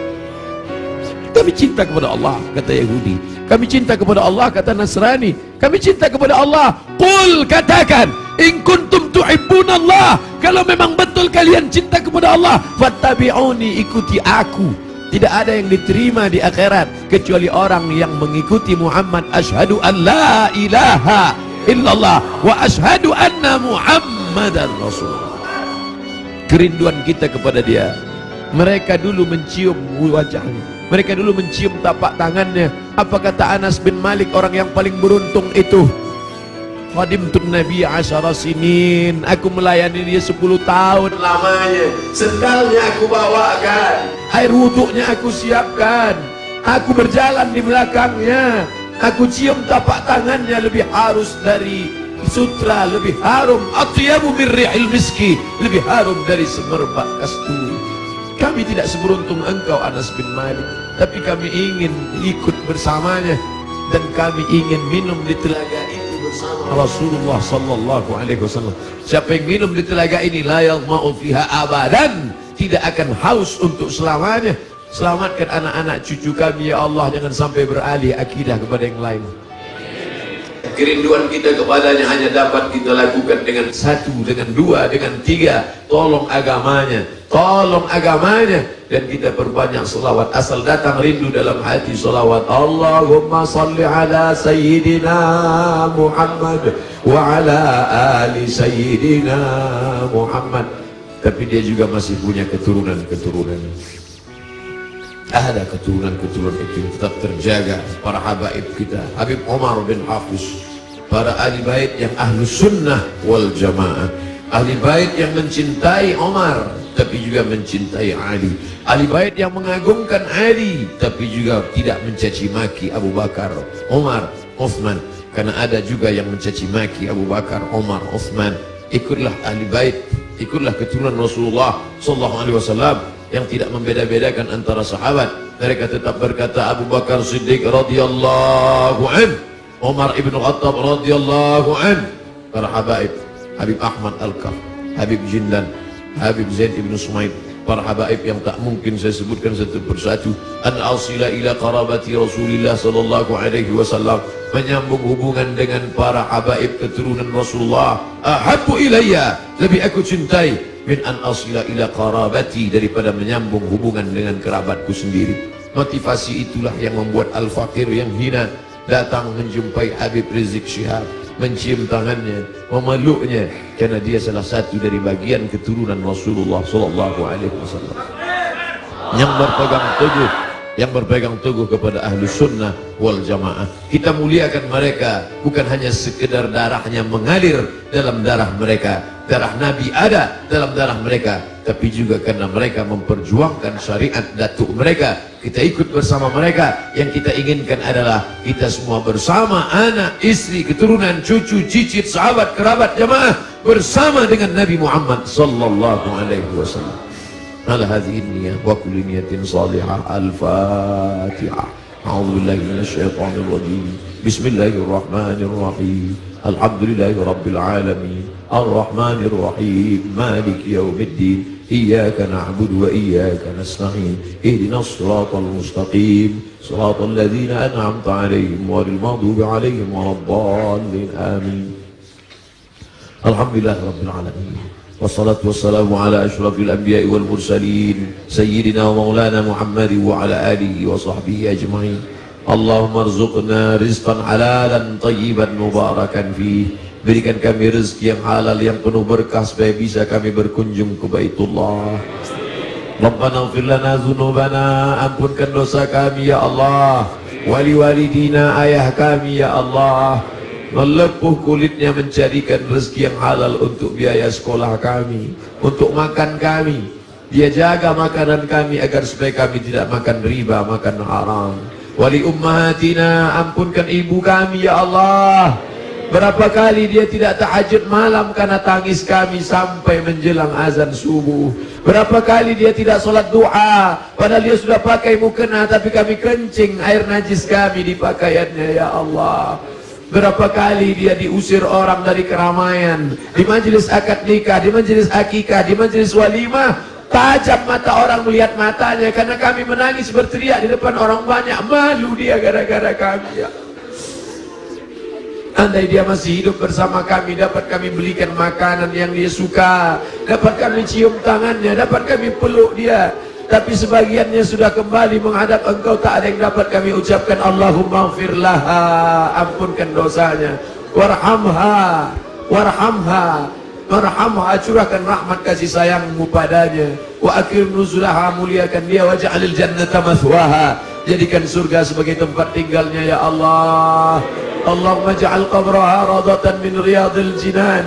Kami cinta kepada Allah, kata Yahudi. Kami cinta kepada Allah, kata Nasrani. Kami cinta kepada Allah. Qul, katakan, in kuntum tuhibbunallah, kalau memang betul kalian cinta kepada Allah, fattabi'uni, ikuti aku. Tidak ada yang diterima di akhirat kecuali orang yang mengikuti Muhammad. Asyhadu an la ilaha illallah wa asyhadu anna Muhammadan Rasulullah. Kerinduan kita kepada dia. Mereka dulu mencium wajahnya, mereka dulu mencium tapak tangannya. Apa kata Anas bin Malik, orang yang paling beruntung itu? Khadimtun Nabi 10 sinin, aku melayani dia 10 tahun lamanya. Sendalnya aku bawakan, air wuduknya aku siapkan, aku berjalan di belakangnya, aku cium tapak tangannya, lebih harus dari sutra, lebih harum, atyabu min rihil miski, lebih harum dari semerbak kasturi. Kami tidak seberuntung engkau Anas bin Malik, tapi kami ingin ikut bersamanya dan kami ingin minum di telaga itu bersama Rasulullah sallallahu alaihi wasallam. Siapa yang minum di telaga ini la yadma'u fiha abadan, tidak akan haus untuk selamanya. Selamatkan anak-anak cucu kami ya Allah, jangan sampai beralih akidah kepada yang lain. Kerinduan kita kepadanya hanya dapat kita lakukan dengan 1, dengan 2, dengan 3. Tolong agamanya, tolong agamanya, dan kita perbanyak selawat. Asal datang rindu dalam hati selawat. Allahumma salli ala Sayyidina Muhammad wa ala ali Sayyidina Muhammad. Tapi dia juga masih punya keturunan-keturunan. Ada keturunan-keturunan itu tetap terjaga. Para habaib kita, Habib Omar bin Hafiz, para ahli bait yang ahlus sunnah wal jamaah, ahli bait yang mencintai Omar tapi juga mencintai Ali, ahli bait yang mengagungkan Ali tapi juga tidak mencaci maki Abu Bakar, Omar, Uthman. Karena ada juga yang mencaci maki Abu Bakar, Omar, Uthman. Ikutlah ahli bait, ikutlah keturunan Rasulullah sallallahu alaihi wasallam yang tidak membeda-bedakan antara sahabat. Mereka tetap berkata Abu Bakar Siddiq radhiyallahu an, Umar ibn Khattab radhiyallahu an. Para habaib, Habib Ahmad Al-Kaf, Habib Jindan, Habib Zaid ibn Sumaid, para habaib yang tak mungkin saya sebutkan satu persatu. An asila ila qarabati Rasulillah sallallahu alaihi wasallam, menyambung hubungan dengan para habaib keturunan Rasulullah. Ahabbu ilayya, lebih aku cintai min an asila ila qarabati, daripada menyambung hubungan dengan kerabatku sendiri. Motivasi itulah yang membuat al-fakir yang hina datang menjumpai Habib Rizik Syihab, mencium tangannya, memeluknya, karena dia salah satu dari bagian keturunan Rasulullah sallallahu alaihi wasallam yang berpegang teguh kepada ahlu sunnah wal jamaah. Kita muliakan mereka bukan hanya sekedar darahnya mengalir dalam darah mereka, darah Nabi ada dalam darah mereka, tapi juga karena mereka memperjuangkan syariat datuk mereka. Kita ikut bersama mereka. Yang kita inginkan adalah kita semua bersama, anak, istri, keturunan, cucu, cicit, sahabat, kerabat, jamaah, bersama dengan Nabi Muhammad sallallahu alaihi wasallam. Ala hadhihi niyyah wa kulli niyatin salihah. Al-Fatihah. A'udzu billahi minasy syaithanir rajim. Bismillahirrahmanirrahim. Alhamdulillahi rabbil alamin. Ar-Rahmanir Rahim. Maliki yaumiddin. Iyyaka na'budu wa iyyaka nasta'in. Ihdinas siratal mustaqim. Siratal ladzina an'amta 'alaihim ghairil maghdubi 'alaihim waladdallin. Amin. Alhamdulillah rabbil alamin. Wassalatu wassalamu ala ashrafil anbiya'i wal mursalin Sayyidina wa maulana Muhammad wa ala alihi wa sahbihi ajma'in. Allahumma arzuqna rizqan halalan tayyiban mubarakan fih. Berikan kami rezeki yang halal yang penuh berkah supaya bisa kami berkunjung ke Baitullah. Rabbana ighfir lana dzunubana, ampunkan dosa kami ya Allah. Wali walidina, ayah kami ya Allah. Melepuh kulitnya mencarikan rezeki yang halal untuk biaya sekolah kami, untuk makan kami. Dia jaga makanan kami agar supaya kami tidak makan riba, makan haram. Wali ummahatina, ampunkan ibu kami ya Allah. Berapa kali dia tidak tahajud malam karena tangis kami sampai menjelang azan subuh. Berapa kali dia tidak sholat du'a padahal dia sudah pakai mukena, tapi kami kencing air najis kami di pakaiannya ya Allah. Berapa kali dia diusir orang dari keramaian, di majelis akad nikah, di majelis akikah, di majelis walimah. Tajam mata orang melihat matanya karena kami menangis berteriak di depan orang banyak. Malu dia gara-gara kami ya. Andai dia masih hidup bersama kami, dapat kami belikan makanan yang dia suka, dapat kami cium tangannya, dapat kami peluk dia. Tapi sebagiannya sudah kembali menghadap engkau, tak ada yang dapat kami ucapkan Allahumma ighfir laha, ampunkan dosanya, warhamha, warhamha, warhamha, curahkan rahmat kasih sayangmu padanya, wa akrim nuzulaha, muliakan dia, waj'alil jannata mathwaha, jadikan surga sebagai tempat tinggalnya ya Allah. Allahumma ja'al qabraha radatan min riyadil jinan,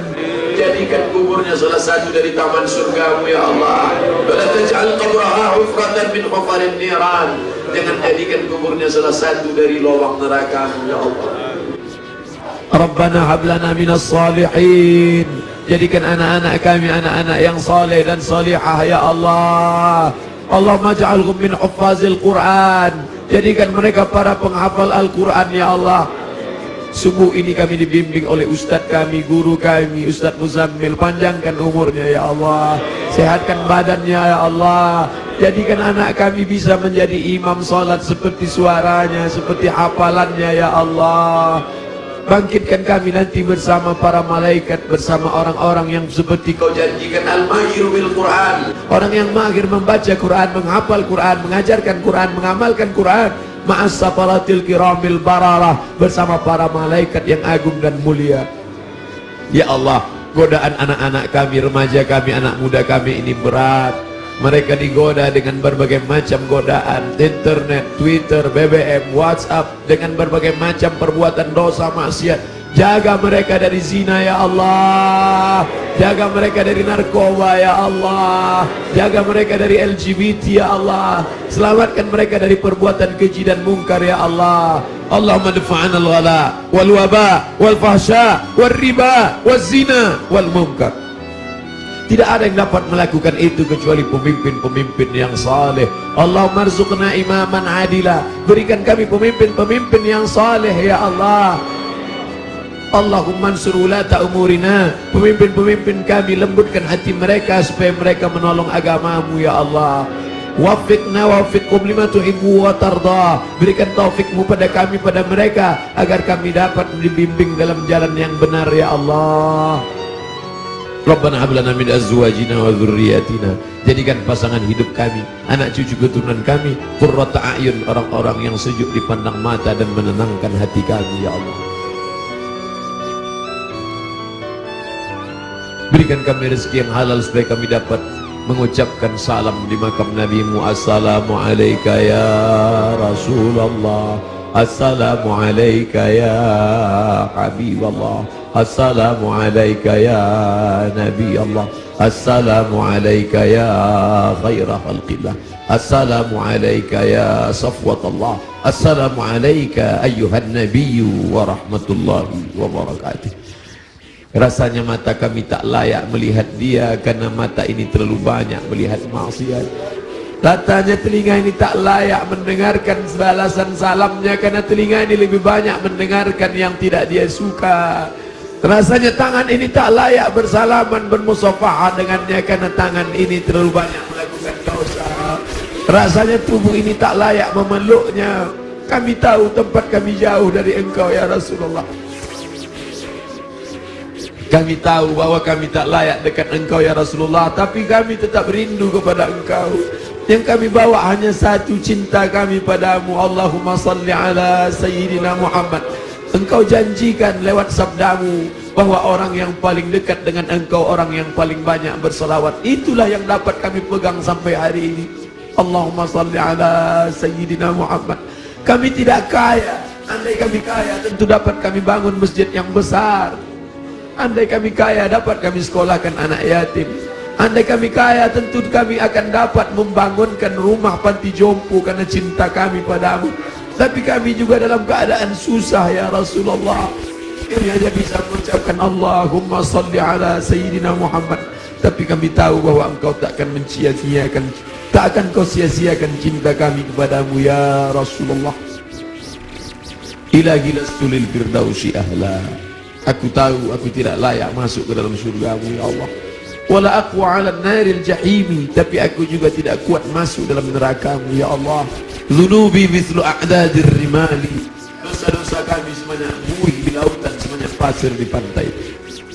jadikan kuburnya salah satu dari taman surgamu ya Allah. Wala taj'al qabraha hufratan min hufarin niran, jangan jadikan kuburnya salah satu dari lubang neraka ya Allah. Rabbana hab lana minas salihin, jadikan anak-anak kami anak-anak yang saleh dan salihah ya Allah. Allahumma ja'alhum min huffazil Quran, jadikan mereka para penghafal Al-Quran ya Allah. Subuh ini kami dibimbing oleh Ustadz kami, guru kami, Ustadz Muzammil. Panjangkan umurnya ya Allah, sehatkan badannya ya Allah. Jadikan anak kami bisa menjadi imam salat seperti suaranya, seperti hafalannya ya Allah. Bangkitkan kami nanti bersama para malaikat, bersama orang-orang yang seperti kau janjikan, al-mahiru bil Quran, orang yang mahir membaca Quran, menghafal Quran, mengajarkan Quran, mengamalkan Quran, ma'as safaratil kiramil bararah, bersama para malaikat yang agung dan mulia. Ya Allah, godaan anak-anak kami, remaja kami, anak muda kami ini berat. Mereka digoda dengan berbagai macam godaan, internet, Twitter, BBM, WhatsApp, dengan berbagai macam perbuatan dosa maksiat. Jaga mereka dari zina ya Allah, jaga mereka dari narkoba ya Allah, jaga mereka dari LGBT ya Allah, selamatkan mereka dari perbuatan keji dan mungkar ya Allah. Allahumma dafa'an al-ghala wal waba wal fahsya wal riba wal zina wal munkar. Tidak ada yang dapat melakukan itu kecuali pemimpin-pemimpin yang saleh. Allahumma arzuqna imaman adila, berikan kami pemimpin-pemimpin yang saleh ya Allah. Allahumma ansur ulata umurina, pemimpin-pemimpin kami lembutkan hati mereka supaya mereka menolong agamamu ya Allah. Wafiqna wafiqhum lima tuhibbu wa tarda, berikan taufikmu pada kami, pada mereka, agar kami dapat dibimbing dalam jalan yang benar ya Allah. Rabbana hab lana min azwajina wa dzurriyyatina, jadikan pasangan hidup kami, anak cucu keturunan kami, qurrata a'yun, orang-orang yang sejuk dipandang mata dan menenangkan hati kami ya Allah. Berikan kami rezeki yang halal supaya kami dapat mengucapkan salam di makam Nabi-Mu. Assalamu alayka ya Rasulullah, assalamu alayka ya Habiballah, assalamu alayka ya Nabi Allah, assalamu alayka ya khaira khalqillah, assalamu alayka ya safwatullah, assalamu alayka ayyuhan nabiyyu wa rahmatullahi wa barakatuh. Rasanya mata kami tak layak melihat dia karena mata ini terlalu banyak melihat maksiat. Katanya telinga ini tak layak mendengarkan balasan salamnya karena telinga ini lebih banyak mendengarkan yang tidak dia suka. Rasanya tangan ini tak layak bersalaman, bermusafahah dengannya karena tangan ini terlalu banyak melakukan dosa. Rasanya tubuh ini tak layak memeluknya. Kami tahu tempat kami jauh dari engkau ya Rasulullah. Kami tahu bahwa kami tak layak dekat engkau ya Rasulullah, tapi kami tetap rindu kepada engkau. Yang kami bawa hanya satu, cinta kami padamu. Allahumma salli ala Sayyidina Muhammad. Engkau janjikan lewat sabdamu bahwa orang yang paling dekat dengan engkau, orang yang paling banyak berselawat. Itulah yang dapat kami pegang sampai hari ini. Allahumma salli ala Sayyidina Muhammad. Kami tidak kaya. Andai kami kaya, tentu dapat kami bangun masjid yang besar. Andai kami kaya, dapat kami sekolahkan anak yatim. Andai kami kaya, tentu kami akan dapat membangunkan rumah panti jompo karena cinta kami padamu. Tapi kami juga dalam keadaan susah ya Rasulullah. Kami hanya bisa mengucapkan Allahumma salli ala Sayyidina Muhammad. Tapi kami tahu bahwa engkau tak akan mencia-ciakan, tak akan kau sia-siakan cinta kami kepadamu ya Rasulullah. Ilahi lastu lil firdausi ahla. Aku tahu aku tidak layak masuk ke dalam surgamu ya Allah. Wala aqwa 'ala an-naril jahimi, tapi aku juga tidak kuat masuk dalam nerakamu ya Allah. Dhunubi mithlu a'dadir rimali. Dosa-dosa kami sebanyak buih di lautan, sebanyak pasir di pantai.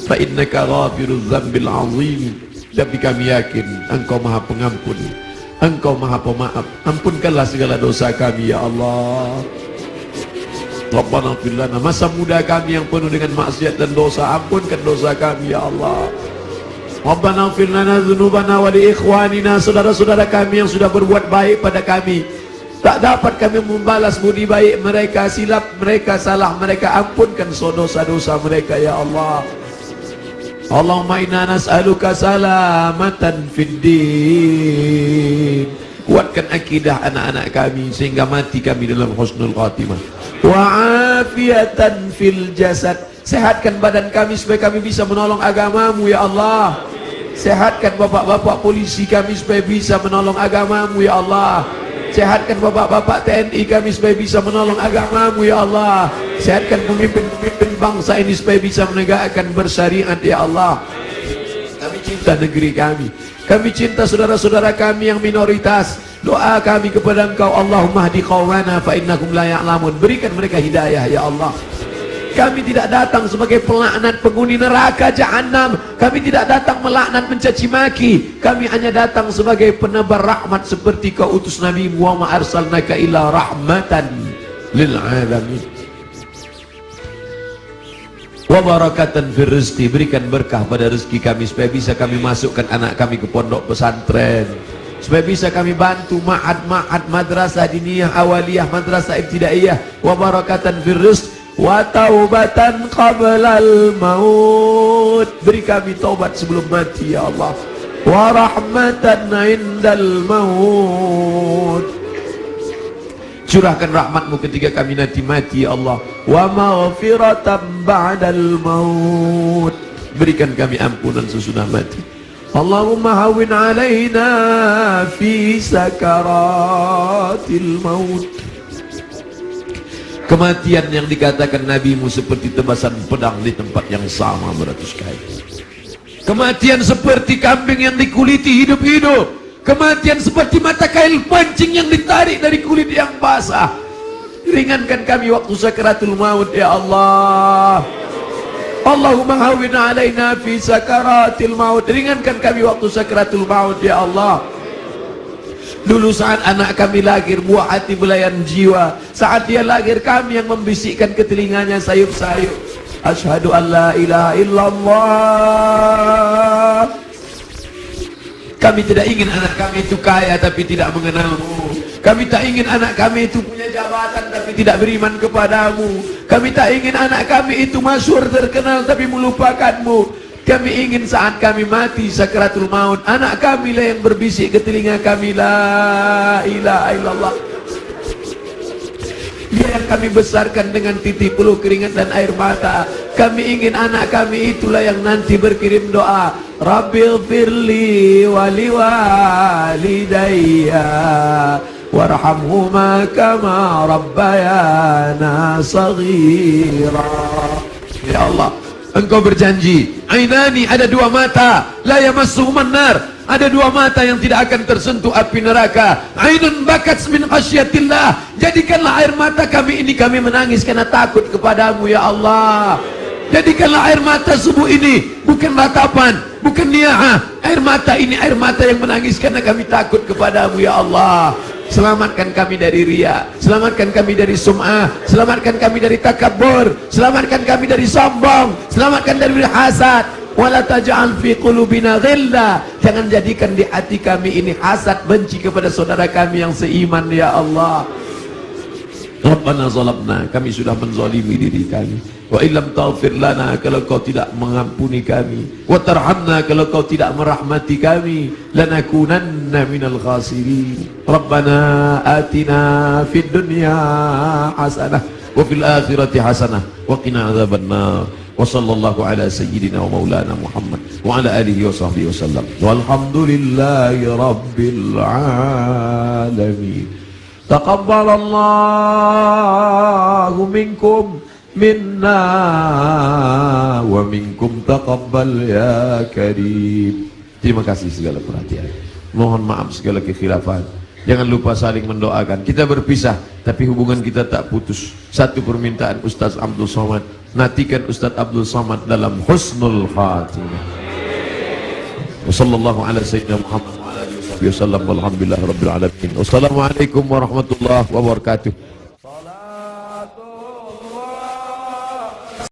Fa innaka ghafirudz dzambil 'azim. Tapi kami yakin engkau Maha Pengampun, engkau Maha Pemaaf. Ampunkanlah segala dosa kami ya Allah. Rabbana ighfir lana, masa muda kami yang penuh dengan maksiat dan dosa, ampunkan dosa kami ya Allah. Rabbana ighfir lana dzunubana wa li ikhwanina, saudara-saudara kami yang sudah berbuat baik pada kami, tak dapat kami membalas budi baik mereka, silap mereka, salah mereka, ampunkan dosa-dosa mereka ya Allah. Allahumma inna nas'aluka salamatan fid din. Kuatkan akidah anak-anak kami sehingga mati kami dalam husnul khatimah. Wa afiatan fil jasad. Sehatkan badan kami supaya kami bisa menolong agamamu ya Allah. Sehatkan bapak-bapak polisi kami supaya bisa menolong agamamu ya Allah. Sehatkan bapak-bapak TNI kami supaya bisa menolong agamamu ya Allah. Sehatkan pemimpin-pemimpin bangsa ini supaya bisa menegakkan bersyariat ya Allah. Kami cinta negeri kami, kami cinta saudara-saudara kami yang minoritas. Doa kami kepada engkau, Allahumma hdi qaumana fa innakum la ya'lamun. Berikan mereka hidayah ya Allah. Kami tidak datang sebagai pelaknat penghuni neraka jahanam. Kami tidak datang melaknat mencaci maki. Kami hanya datang sebagai penebar rahmat seperti kau utus Nabi Muhammad arsalnaka illa rahmatan lil alamin. Wa barakatan fir rizqi, berikan berkah pada rezeki kami supaya bisa kami masukkan anak kami ke pondok pesantren, supaya bisa kami bantu ma'had madrasah diniyah awaliyah, madrasah ibtidaiyah. Wa barakatan fir rizq wa taubatan qablal maut, beri kami taubat sebelum mati ya Allah. Wa rahmatan indal maut, curahkan rahmatmu ketika kami nanti mati ya Allah. Wa maghfiratan ba'dal maut, berikan kami ampunan sesudah mati. Allahumma hawwin alaina fi sakaratil maut. Kematian yang dikatakan nabimu seperti tebasan pedang di tempat yang sama beratus kali. Kematian seperti kambing yang dikuliti hidup-hidup. Kematian seperti mata kail pancing yang ditarik dari kulit yang basah. Ringankan kami waktu sakaratul maut ya Allah. Allahumma hawwin alaina fi sakaratil maut, ringankan kami waktu sakaratul maut ya Allah. Dulu saat anak kami lahir, buah hati belayan jiwa, saat dia lahir kami yang membisikkan ke telinganya sayup-sayup, asyhadu an la ilaha illallah. Kami tidak ingin anak kami itu kaya tapi tidak mengenalmu. Kami tak ingin anak kami itu punya jabatan tapi tidak beriman kepadamu. Kami tak ingin anak kami itu masyhur terkenal tapi melupakanmu. Kami ingin saat kami mati sakaratul maut, anak kami lah yang berbisik ke telinga kami, la ilaha illallah. Dia yang kami besarkan dengan titik peluh keringat dan air mata. Kami ingin anak kami itulah yang nanti berkirim doa, Rabbil firli wali walidayya warhamhuma kama rabbayana saghira. Ya Allah, Engkau berjanji, ainani, ada dua mata, la yamassuhuman nar, ada dua mata yang tidak akan tersentuh api neraka. Ainun bakat min khasyatillah, jadikanlah air mata kami ini kami menangis karena takut kepadamu ya Allah. Jadikanlah air mata subuh ini bukan ratapan, bukan ni'ah. Air mata ini air mata yang menangis karena kami takut kepadamu ya Allah. Selamatkan kami dari riya, selamatkan kami dari sum'ah, selamatkan kami dari takabur, selamatkan kami dari sombong, selamatkan dari hasad. Wala taj'al fi qulubina ghilla, jangan jadikan di hati kami ini hasad, benci kepada saudara kami yang seiman ya Allah. Rabbana zalamna, kami sudah menzalimi diri kami. Wa illam taghfir lana, kalau kau tidak mengampuni kami. Wa tarhamna, kalau kau tidak merahmati kami. Lanakunanna minal khasirin. Rabbana atina fid dunya hasanah wa fil akhirati hasanah wa qina adzabannar. Wa sallallahu ala sayyidina wa maulana Muhammad wa ala alihi wa sahbihi wasallam. Walhamdulillahi rabbil alamin. Taqabbalallahu minkum minna wa minkum taqabbal ya karim. Terima kasih segala perhatian. Mohon maaf segala kekhilafan. Jangan lupa saling mendoakan. Kita berpisah tapi hubungan kita tak putus. Satu permintaan Ustaz Abdul Somad, nantikan Ustaz Abdul Somad dalam husnul khatimah. Wassallallahu ala sayyidina Muhammad wa ala alihi wasallam walhamdulillahi rabbil alamin. Wassalamualaikum warahmatullahi wabarakatuh.